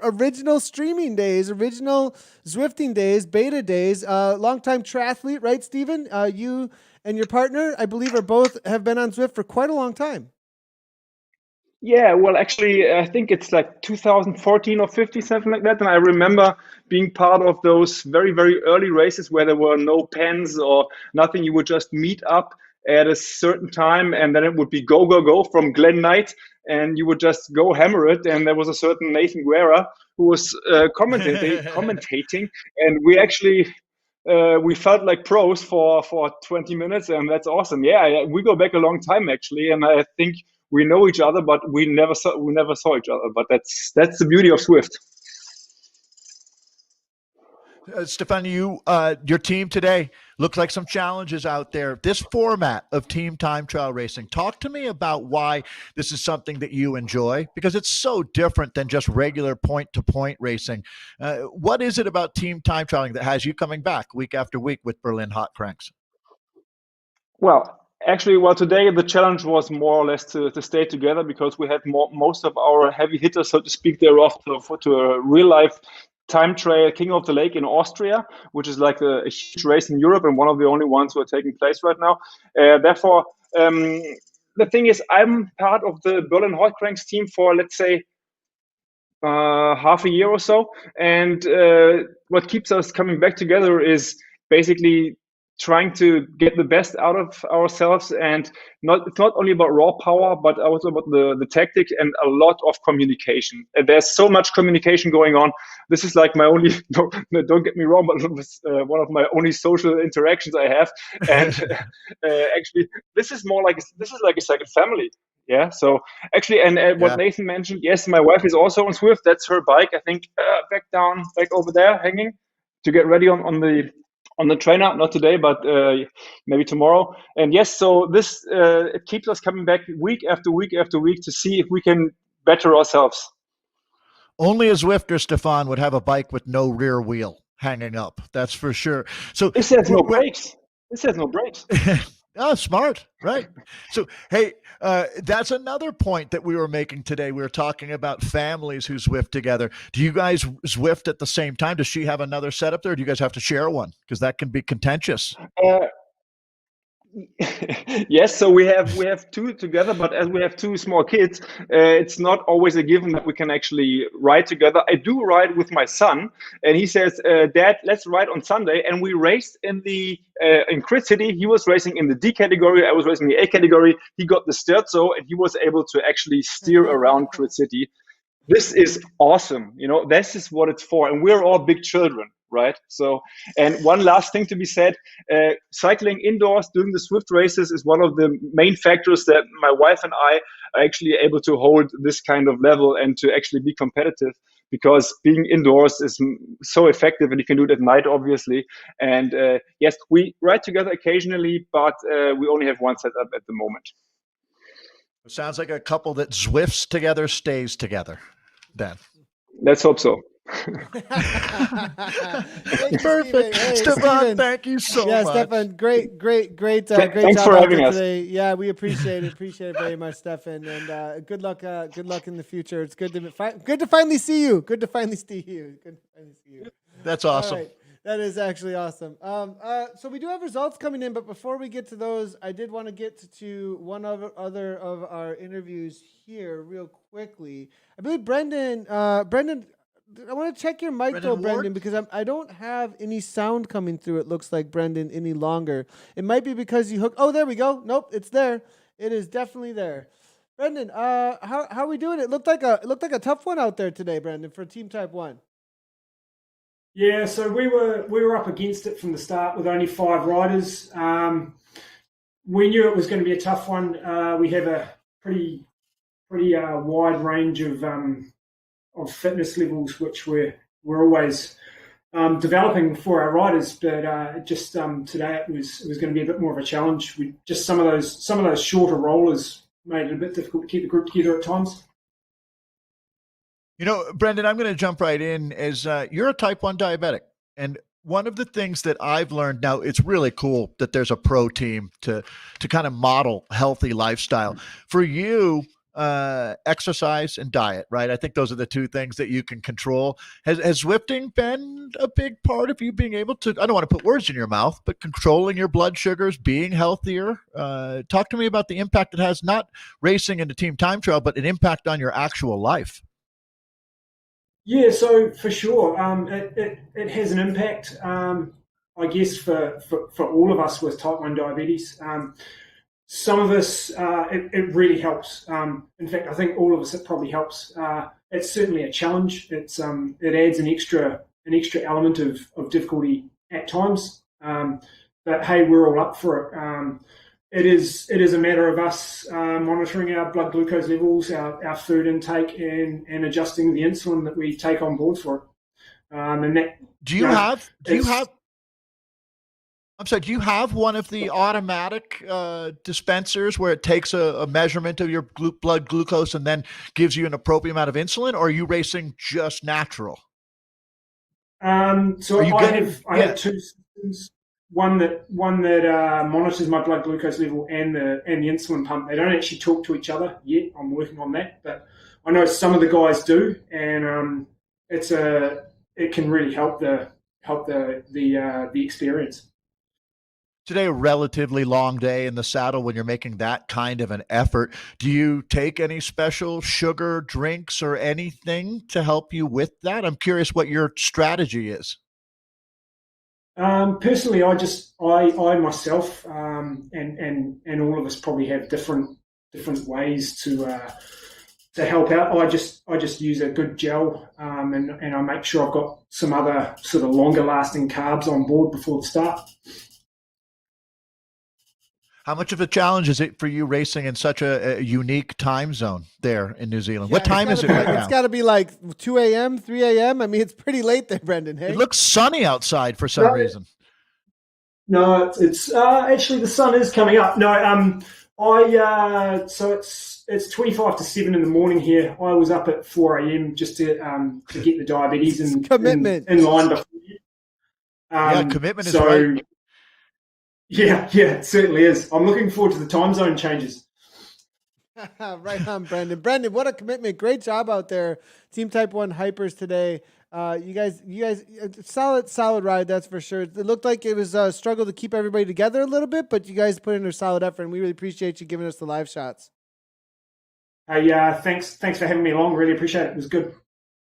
Speaker 1: original streaming days, original Zwifting days, beta days. Longtime triathlete, right, Steven? You and your partner, I believe, have been on Zwift for quite a long time.
Speaker 5: Yeah, well, actually, I think it's like 2014 or 15, something like that. And I remember being part of those very, very early races where there were no pens or nothing. You would just meet up at a certain time, and then it would be go, go, go from Glen Knight, and you would just go hammer it. And there was a certain Nathan Guerra who was commentating, and we actually we felt like pros for 20 minutes, and that's awesome. Yeah, we go back a long time actually, and I think we know each other, but we never saw each other. But that's the beauty of Zwift.
Speaker 2: Stefan, your team today looks like some challenges out there. This format of team time trial racing, talk to me about why this is something that you enjoy, because it's so different than just regular point-to-point racing. What is it about team time trialing that has you coming back week after week with Berlin Hot Cranks?
Speaker 5: Well, actually, today the challenge was more or less to stay together, because we had most of our heavy hitters, so to speak, they're off to a real-life time trial King of the Lake in Austria, which is like a huge race in Europe and one of the only ones who are taking place right now. Therefore, the thing is, I'm part of the Berlin Hot Cranks team for, let's say, half a year or so. And what keeps us coming back together is basically trying to get the best out of ourselves, and it's not only about raw power, but also about the tactic and a lot of communication. And there's so much communication going on. This is like my only, don't get me wrong, but one of my only social interactions I have. And actually, this is like a second family. Yeah. So actually, and what Nathan mentioned, yes, my wife is also on Zwift. That's her bike. I think back over there, hanging to get ready on the trainer, not today, but maybe tomorrow. And yes, so this it keeps us coming back week after week after week to see if we can better ourselves.
Speaker 2: Only a Zwifter, Stefan, would have a bike with no rear wheel hanging up. That's for sure. So
Speaker 5: this has no brakes.
Speaker 2: Oh, smart, right? So, hey, that's another point that we were making today. We were talking about families who Zwift together. Do you guys Zwift at the same time? Does she have another setup there? Or do you guys have to share one? Because that can be contentious.
Speaker 5: Yes, so we have two together, but as we have two small kids, it's not always a given that we can actually ride together. I do ride with my son, and he says, Dad, let's ride on Sunday. And we raced in Crit City. He was racing in the D category, I was racing in the A category. He got the Sturzo, and he was able to actually steer around Crit City. This is awesome. This is what it's for. And we're all big children, right? So, and one last thing to be said, cycling indoors during the Zwift races is one of the main factors that my wife and I are actually able to hold this kind of level and to actually be competitive, because being indoors is so effective, and you can do it at night, obviously. And yes, we ride together occasionally, but we only have one setup at the moment.
Speaker 2: It sounds like a couple that Zwifts together stays together then.
Speaker 5: Let's hope so.
Speaker 2: Perfect.
Speaker 1: Hey,
Speaker 2: Stefan, thank you so much.
Speaker 1: Yeah, Stefan, great
Speaker 5: Thanks
Speaker 1: job
Speaker 5: for having us
Speaker 1: today. Yeah, we appreciate it very much, Stefan, and good luck in the future. It's good to finally see you.
Speaker 2: That's awesome.
Speaker 1: Right. That is actually awesome. So we do have results coming in, but before we get to those, I did want to get to one other of our interviews here real quickly. I believe Brendan, I want to check your mic Brendan, because I don't have any sound coming through. It looks like, Brendan, any longer. It might be because you hooked. Oh, there we go. Nope, it's there. It is definitely there. Brendan, how are we doing? It looked like a tough one out there today, Brendan, for Team Type 1.
Speaker 6: Yeah, so we were up against it from the start with only 5 riders. We knew it was going to be a tough one. We have a pretty wide range of fitness levels, which we're always developing for our riders. But just today it was going to be a bit more of a challenge. We just some of those shorter rollers made it a bit difficult to keep the group together at times.
Speaker 2: Brendan, I'm going to jump right in as you're a type 1 diabetic. And one of the things that I've learned now, it's really cool that there's a pro team to kind of model healthy lifestyle. For you, exercise and diet, right? I think those are the two things that you can control. Has Zwifting been a big part of you being able to, I don't want to put words in your mouth, but controlling your blood sugars, being healthier? Talk to me about the impact it has, not racing in the team time trial, but an impact on your actual life.
Speaker 6: Yeah, so for sure, it has an impact. I guess for all of us with type 1 diabetes, some of us it really helps. In fact, I think all of us it probably helps. It's certainly a challenge. It adds an extra element of difficulty at times. But hey, we're all up for it. It is a matter of us monitoring our blood glucose levels, our food intake, and adjusting the insulin that we take on board for it. And that,
Speaker 2: do you have I'm sorry, do you have one of the automatic dispensers where it takes a measurement of your blood glucose and then gives you an appropriate amount of insulin, or are you racing just natural?
Speaker 6: So I have two systems. One that monitors my blood glucose level and the insulin pump. They don't actually talk to each other yet. I'm working on that, but I know some of the guys do, and it can really help the experience.
Speaker 2: Today, a relatively long day in the saddle when you're making that kind of an effort. Do you take any special sugar drinks or anything to help you with that? I'm curious what your strategy is.
Speaker 6: Personally, I myself, and all of us probably have different ways to help out. I just use a good gel, and I make sure I've got some other sort of longer lasting carbs on board before the start.
Speaker 2: How much of a challenge is it for you racing in such a unique time zone there in New Zealand?
Speaker 1: Yeah,
Speaker 2: what time is it right now?
Speaker 1: It's got to be like 2 a.m., 3 a.m. I mean, it's pretty late there, Brendan. Hey?
Speaker 2: It looks sunny outside for some reason.
Speaker 6: No, it's actually the sun is coming up. No, so it's 25 to 7 in the morning here. I was up at 4 a.m. just to get the diabetes in line before you.
Speaker 2: Commitment is right.
Speaker 6: Yeah, it certainly is. I'm looking forward to the time zone changes.
Speaker 1: Right on, Brendan. Brendan, what a commitment. Great job out there. Team Type 1 hypers today. You guys, solid ride, that's for sure. It looked like it was a struggle to keep everybody together a little bit, but you guys put in a solid effort, and we really appreciate you giving us the live shots.
Speaker 6: Hey, thanks for having me along. Really appreciate it. It was good.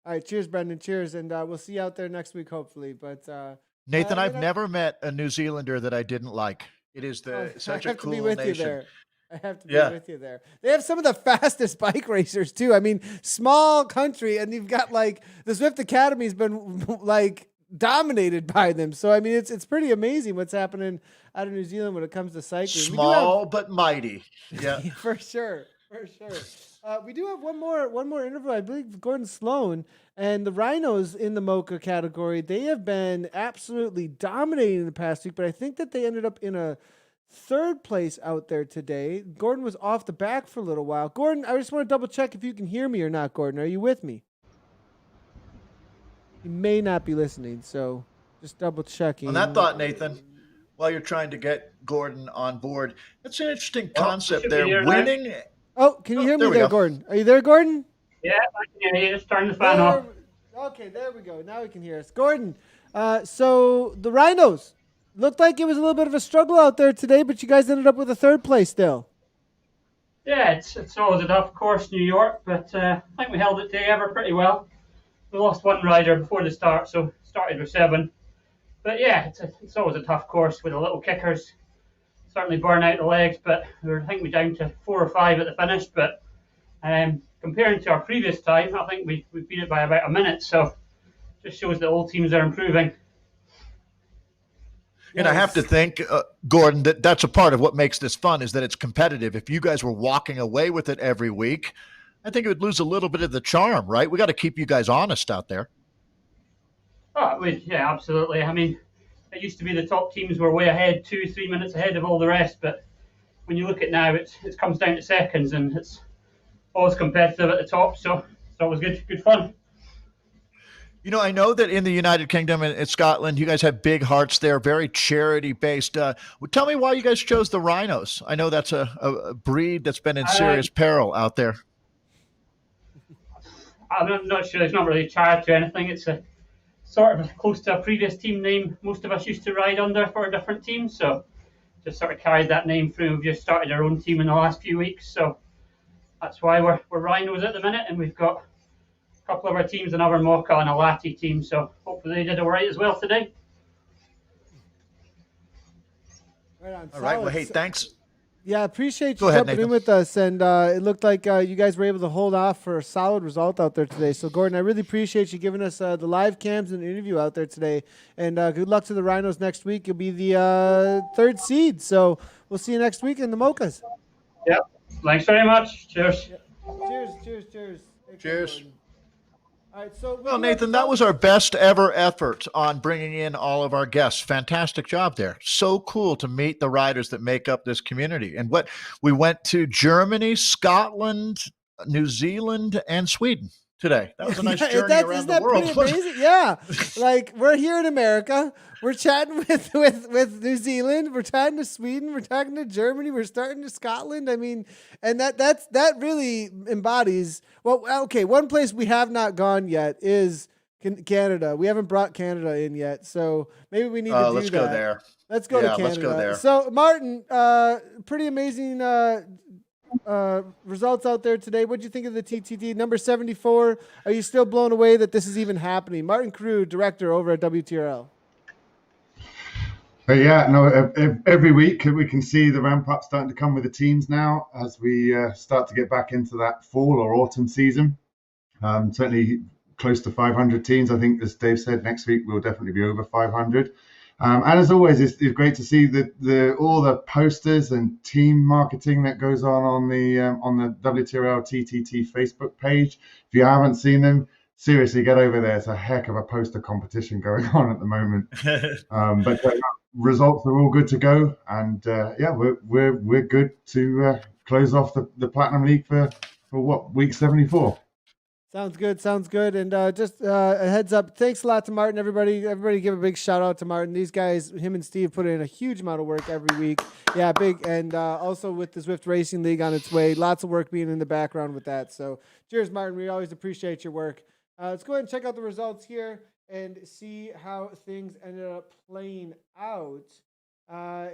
Speaker 1: All right, cheers, Brendan. Cheers, and we'll see you out there next week, hopefully. But
Speaker 2: Nathan, I've never met a New Zealander that I didn't like. It is such a cool nation.
Speaker 1: I have to be with you there. They have some of the fastest bike racers too. I mean, small country, and you've got like the Zwift Academy's been like dominated by them. So I mean, it's pretty amazing what's happening out of New Zealand when it comes to cycling.
Speaker 2: Small but mighty. Yeah,
Speaker 1: for sure. We do have one more interview. I believe Gordon Sloan and the Rhinos in the Mocha category. They have been absolutely dominating the past week, but I think that they ended up in a third place out there today. Gordon was off the back for a little while. Gordon, I just want to double check if you can hear me or not, Gordon. Are you with me? You may not be listening, so just double checking.
Speaker 2: On that thought, Nathan, while you're trying to get Gordon on board, it's an interesting concept there. Winning.
Speaker 1: Now. Oh, can you hear me there, Gordon? Are you there, Gordon?
Speaker 4: Yeah, I can hear you. Just turn the fan off.
Speaker 1: Okay, there we go. Now we can hear us. Gordon, so the Rhinos, looked like it was a little bit of a struggle out there today, but you guys ended up with a third place still.
Speaker 4: Yeah, it's always a tough course, New York, but I think we held it together pretty well. We lost one rider before the start, so started with 7. But yeah, it's always a tough course with the little kickers. Certainly burn out the legs, but I think we're down to 4 or 5 at the finish. But comparing to our previous time, I think we beat it by about a minute. So just shows that all teams are improving.
Speaker 2: And I have to think, Gordon, that's a part of what makes this fun is that it's competitive. If you guys were walking away with it every week, I think it would lose a little bit of the charm, right? We got to keep you guys honest out there.
Speaker 4: Oh, yeah, absolutely. I mean, it used to be the top teams were way ahead, 2-3 minutes ahead of all the rest. But when you look at now, it comes down to seconds, and it's always competitive at the top. So it's always good fun.
Speaker 2: You know, I know that in the United Kingdom and Scotland, you guys have big hearts there, very charity-based. Tell me why you guys chose the Rhinos. I know that's a breed that's been in serious peril out there.
Speaker 4: I'm not sure. It's not really a charity or anything. It's a sort of close to a previous team name most of us used to ride under for a different team. So just sort of carried that name through. We've just started our own team in the last few weeks. So that's why we're Rhinos at the minute, and we've got couple of our teams, another Mocha and a Lati team, so hopefully they did all right as well today.
Speaker 1: Right on.
Speaker 2: All right, well, hey, thanks
Speaker 1: Yeah, appreciate
Speaker 2: Go
Speaker 1: you
Speaker 2: ahead,
Speaker 1: jumping in
Speaker 2: Nathan.
Speaker 1: with us. And it looked like you guys were able to hold off for a solid result out there today. So, Gordon, I really appreciate you giving us the live cams and the interview out there today. And good luck to the Rhinos next week. You'll be the third seed. So we'll see you next week in the Mochas.
Speaker 4: Yep. Thanks very much. Cheers.
Speaker 1: Yeah. Cheers, cheers, cheers. Take care,
Speaker 2: Cheers.
Speaker 1: Gordon. All right, so
Speaker 2: Well, Nathan, that was our best ever effort on bringing in all of our guests. Fantastic job there. So cool to meet the riders that make up this community. And we went to Germany, Scotland, New Zealand, and Sweden today. That was a nice journey around the world.
Speaker 1: Pretty amazing? Yeah. Like, we're here in America. We're chatting with New Zealand. We're chatting to Sweden. We're talking to Germany. We're starting to Scotland. I mean, and that really embodies, well, okay, one place we have not gone yet is Canada. We haven't brought Canada in yet. So maybe we need to do
Speaker 2: let's
Speaker 1: that.
Speaker 2: Go there.
Speaker 1: Let's go to Canada.
Speaker 2: Let's go there.
Speaker 1: So, Martin, pretty amazing results out there today. What do you think of the TTT number 74? Are you still blown away that this is even happening? Martin Crew, director over at WTRL.
Speaker 3: Yeah, no, every week we can see the ramp up starting to come with the teams now as we start to get back into that fall or autumn season. Certainly close to 500 teams. I think, as Dave said, next week we'll definitely be over 500. And as always, it's great to see all the posters and team marketing that goes on the WTRL TTT Facebook page. If you haven't seen them, seriously, get over there. It's a heck of a poster competition going on at the moment. But results are all good to go, and yeah, we're good to close off the Platinum League for what, week 74.
Speaker 1: Sounds good. And just a heads up, thanks a lot to Martin. Everybody give a big shout out to Martin. These guys, him and Steve, put in a huge amount of work every week. Yeah, big. And also with the Zwift Racing League on its way, lots of work being in the background with that. So cheers, Martin. We always appreciate your work. Let's go ahead and check out the results here and see how things ended up playing out.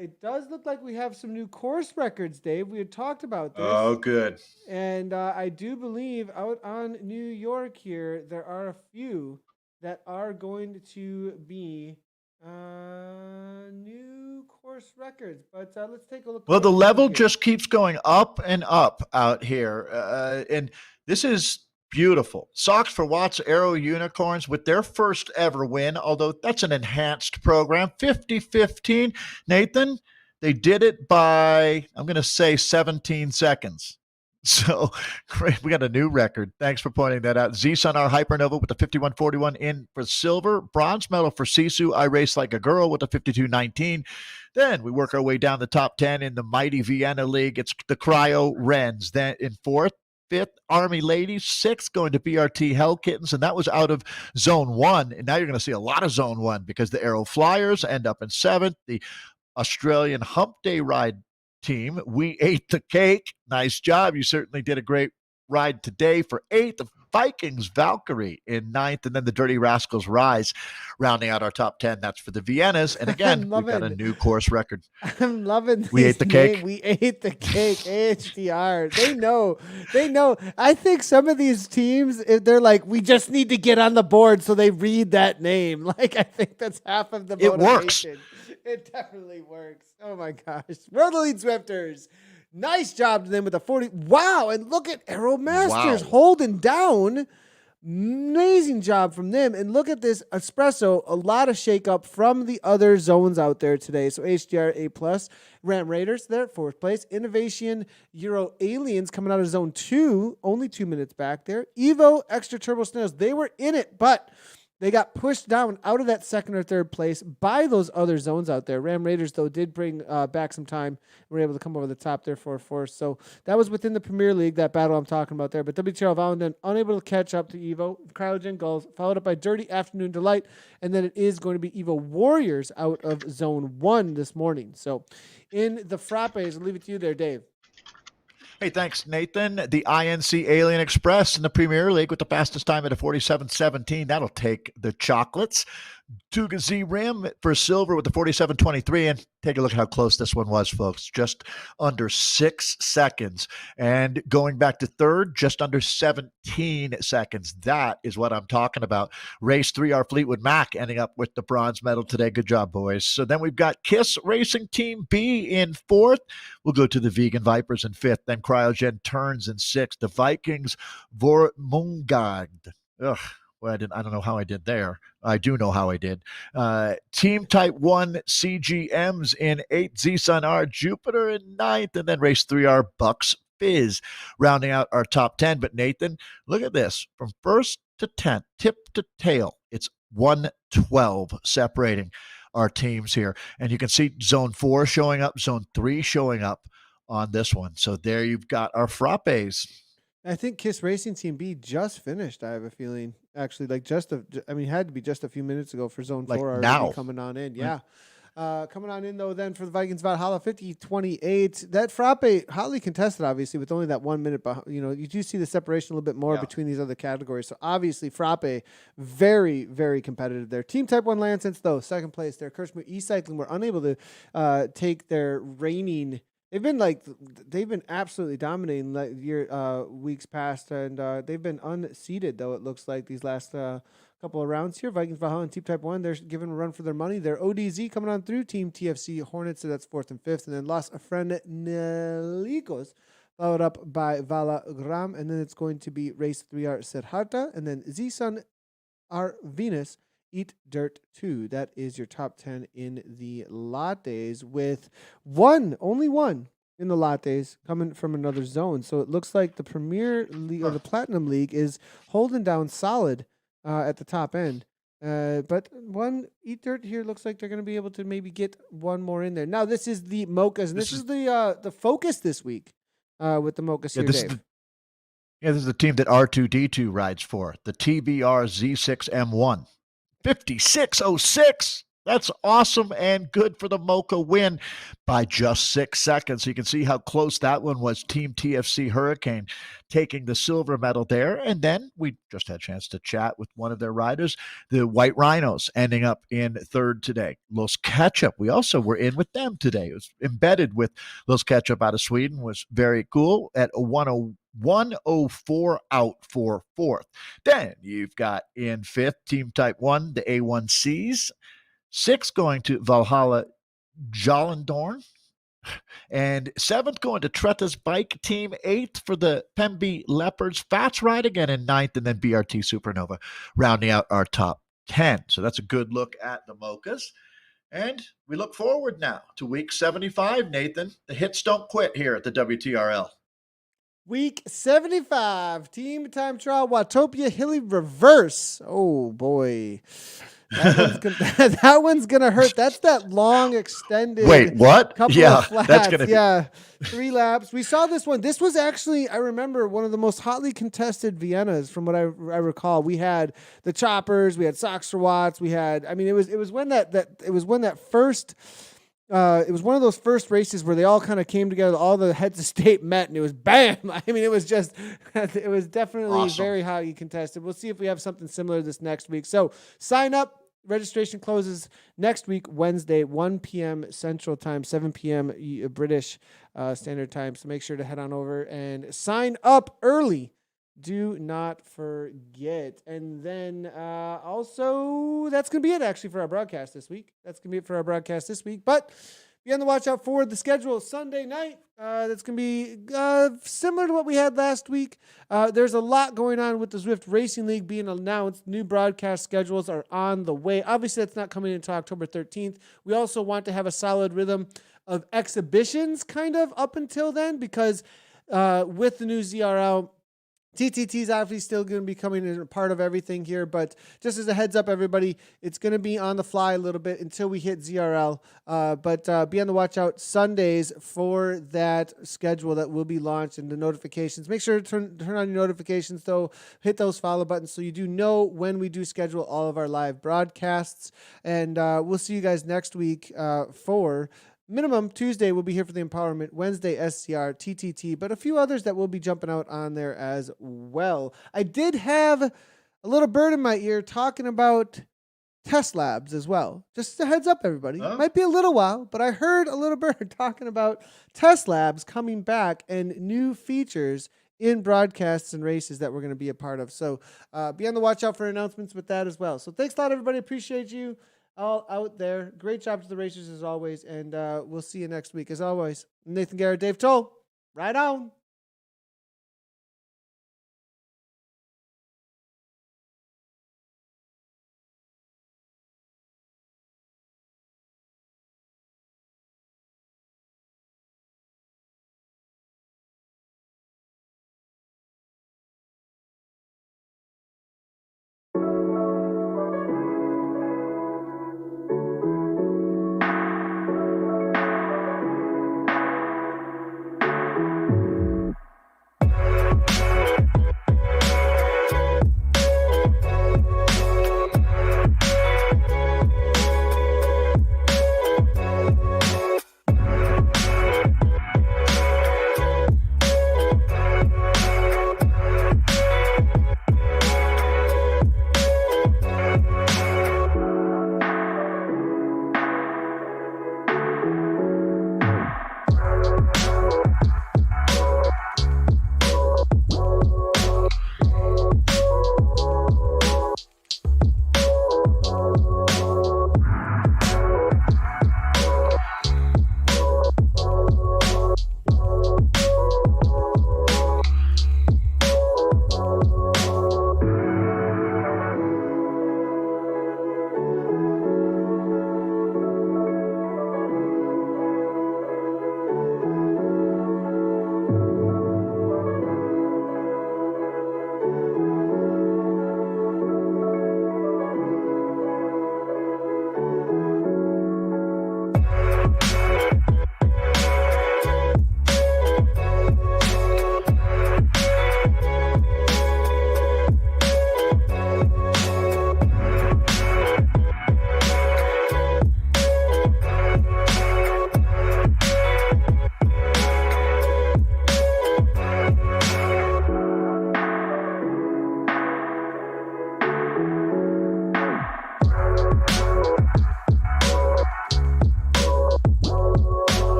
Speaker 1: It does look like we have some new course records, Dave. We had talked about this.
Speaker 2: Oh, good.
Speaker 1: And I do believe out on New York here, there are a few that are going to be new course records. But let's take a look.
Speaker 2: Well, the level just keeps going up and up out here. And this is beautiful. Socks for Watts Aero Unicorns with their first ever win, although that's an enhanced program. 50-15. Nathan, they did it by, I'm going to say 17 seconds. So great. We got a new record. Thanks for pointing that out. Z-Sun-R Hypernova with the 51-41 in for silver. Bronze medal for Sisu. I Race Like a Girl with the 52-19. Then we work our way down the top 10 in the mighty Vienna League. It's the Cryo Wrens. Then in fourth, fifth, Army Ladies, sixth, going to BRT Hell Kittens, and that was out of Zone 1. And now you're going to see a lot of Zone 1 because the Aero Flyers end up in seventh. The Australian Hump Day Ride team, we ate the cake. Nice job. You certainly did a great ride today for eighth. The Vikings Valkyrie in ninth, and then the Dirty Rascals Rise rounding out our top 10. That's for the Viennas. And again, we've got a new course record.
Speaker 1: I'm loving
Speaker 2: We ate the cake.
Speaker 1: We ate the cake. AHDR. They know. I think some of these teams, they're like, we just need to get on the board so they read that name. Like, I think that's half of the motivation.
Speaker 2: It works.
Speaker 1: It definitely works. Oh my gosh. World Elite Zwifters. Nice job to them with a 40. Wow. And look at Aero Masters holding down. Amazing job from them. And look at this Espresso. A lot of shakeup from the other zones out there today. So HDR A+. Ram Raiders, they're at fourth place. Innovation Euro Aliens coming out of zone 2. Only 2 minutes back there. Evo Extra Turbo Snails. They were in it, but they got pushed down out of that second or third place by those other zones out there. Ram Raiders, though, did bring back some time. We were able to come over the top there for a force. So that was within the Premier League, that battle I'm talking about there. But WTRL Valendon unable to catch up to Evo. Cryogen Gulls, followed up by Dirty Afternoon Delight. And then it is going to be Evo Warriors out of Zone 1 this morning. So in the Frappes, I'll leave it to you there, Dave.
Speaker 2: Hey, thanks, Nathan. The INC Alien Express in the Premier League with the fastest time at a 47.17. That'll take the chocolates. Tuga Z Rim for silver with the 47.23. And take a look at how close this one was, folks. Just under 6 seconds. And going back to third, just under 17 seconds. That is what I'm talking about. Race 3R Fleetwood Mac ending up with the bronze medal today. Good job, boys. So then we've got KISS Racing Team B in fourth. We'll go to the Vegan Vipers in fifth. Then Cryogen Turns in sixth. The Vikings Vormungard. Ugh. Well, I don't know how I did there. I do know how I did. Team Type 1 CGMs in 8th, Z-Sun R Jupiter in 9th, and then Race 3R Bucks Fizz rounding out our top 10. But Nathan, look at this. From first to 10th, tip to tail, it's 112 separating our teams here. And you can see Zone 4 showing up, Zone 3 showing up on this one. So there you've got our Frappes.
Speaker 1: I think KISS Racing Team B just finished. I have a feeling, actually, like it had to be just a few minutes ago for Zone 4 already
Speaker 2: now.
Speaker 1: coming on in. Yeah. Coming on in, though, then for the Vikings Valhalla 50-28. That Frappe, hotly contested, obviously, with only that 1 minute. You do see the separation a little bit more between these other categories. So, obviously, Frappe, very, very competitive there. Team Type 1 Lancets, though, second place there. Kirchner E-Cycling were unable to take their reigning. They've been absolutely dominating weeks past, and they've been unseeded, though, it looks like, these last couple of rounds here. Vikings Valhalla and Team Type 1, they're given a run for their money. They're ODZ coming on through. Team TFC Hornets, so that's 4th and 5th. And then Los Frenelicos, followed up by Vala Gram. And then it's going to be Race 3R Serharta. And then Z-Sun R Venus, Eat Dirt 2. That is your top 10 in the lattes, with only one in the lattes coming from another zone. So it looks like the Premier League or the Platinum League is holding down solid at the top end. But one Eat Dirt here looks like they're going to be able to maybe get one more in there. Now, this is the Mochas, and this is the focus this week with the Mochas here, Dave.
Speaker 2: This is the team that R2D2 rides for, the TBR Z6M1. 56.06. That's awesome and good for the Mocha win by just 6 seconds. So you can see how close that one was. Team TFC Hurricane taking the silver medal there. And then we just had a chance to chat with one of their riders, the White Rhinos, ending up in third today. Los Ketchup, we also were in with them today. It was embedded with Los Ketchup out of Sweden, was very cool at a 104 out for fourth. Then you've got in fifth, Team Type 1, the A1Cs. 6th going to Valhalla Jollendorn. And 7th going to Treta's Bike Team. 8th for the Pemby Leopards. Fats ride again in 9th, and then BRT Supernova rounding out our top 10. So that's a good look at the Mochas. And we look forward now to week 75, Nathan. The hits don't quit here at the WTRL.
Speaker 1: Week 75, Team Time Trial, Watopia Hilly Reverse. Oh, boy. That one's gonna hurt. That's that long extended.
Speaker 2: Wait, what?
Speaker 1: Couple of flats.
Speaker 2: That's gonna.
Speaker 1: 3 laps. We saw this one. This was actually, I remember, one of the most hotly contested Viennas from what I recall. We had the choppers. We had socks for Watts. We had. I mean, it was when that first. It was one of those first races where they all kind of came together. All the heads of state met, and it was bam. I mean, it was definitely awesome. Very highly contested. We'll see if we have something similar this next week. So sign up. Registration closes next week, Wednesday, 1 p.m. Central Time, 7 p.m. British Standard Time. So make sure to head on over and sign up early. Do not forget. And then also, that's going to be it, actually, for our broadcast this week. But be on the watch out for the schedule Sunday night. That's going to be similar to what we had last week. There's a lot going on with the Zwift Racing League being announced. New broadcast schedules are on the way. Obviously, that's not coming until October 13th. We also want to have a solid rhythm of exhibitions kind of up until then, because with the new ZRL, TTT is obviously still going to be coming as a part of everything here, but just as a heads up, everybody, it's going to be on the fly a little bit until we hit ZRL. But be on the watch out Sundays for that schedule that will be launched and the notifications. Make sure to turn on your notifications, though. Hit those follow buttons so you do know when we do schedule all of our live broadcasts. And we'll see you guys next week for minimum Tuesday. We'll be here for the empowerment. Wednesday, SCR, TTT, but a few others that will be jumping out on there as well. I did have a little bird in my ear talking about test labs as well. Just a heads up, everybody.
Speaker 2: Oh.
Speaker 1: Might be a little while, but I heard a little bird talking about test labs coming back and new features in broadcasts and races that we're going to be a part of. So be on the watch out for announcements with that as well. So thanks a lot, everybody. Appreciate you all out there. Great job to the racers as always. And we'll see you next week. As always, Nathan Guerra, Dave Towle. Right on.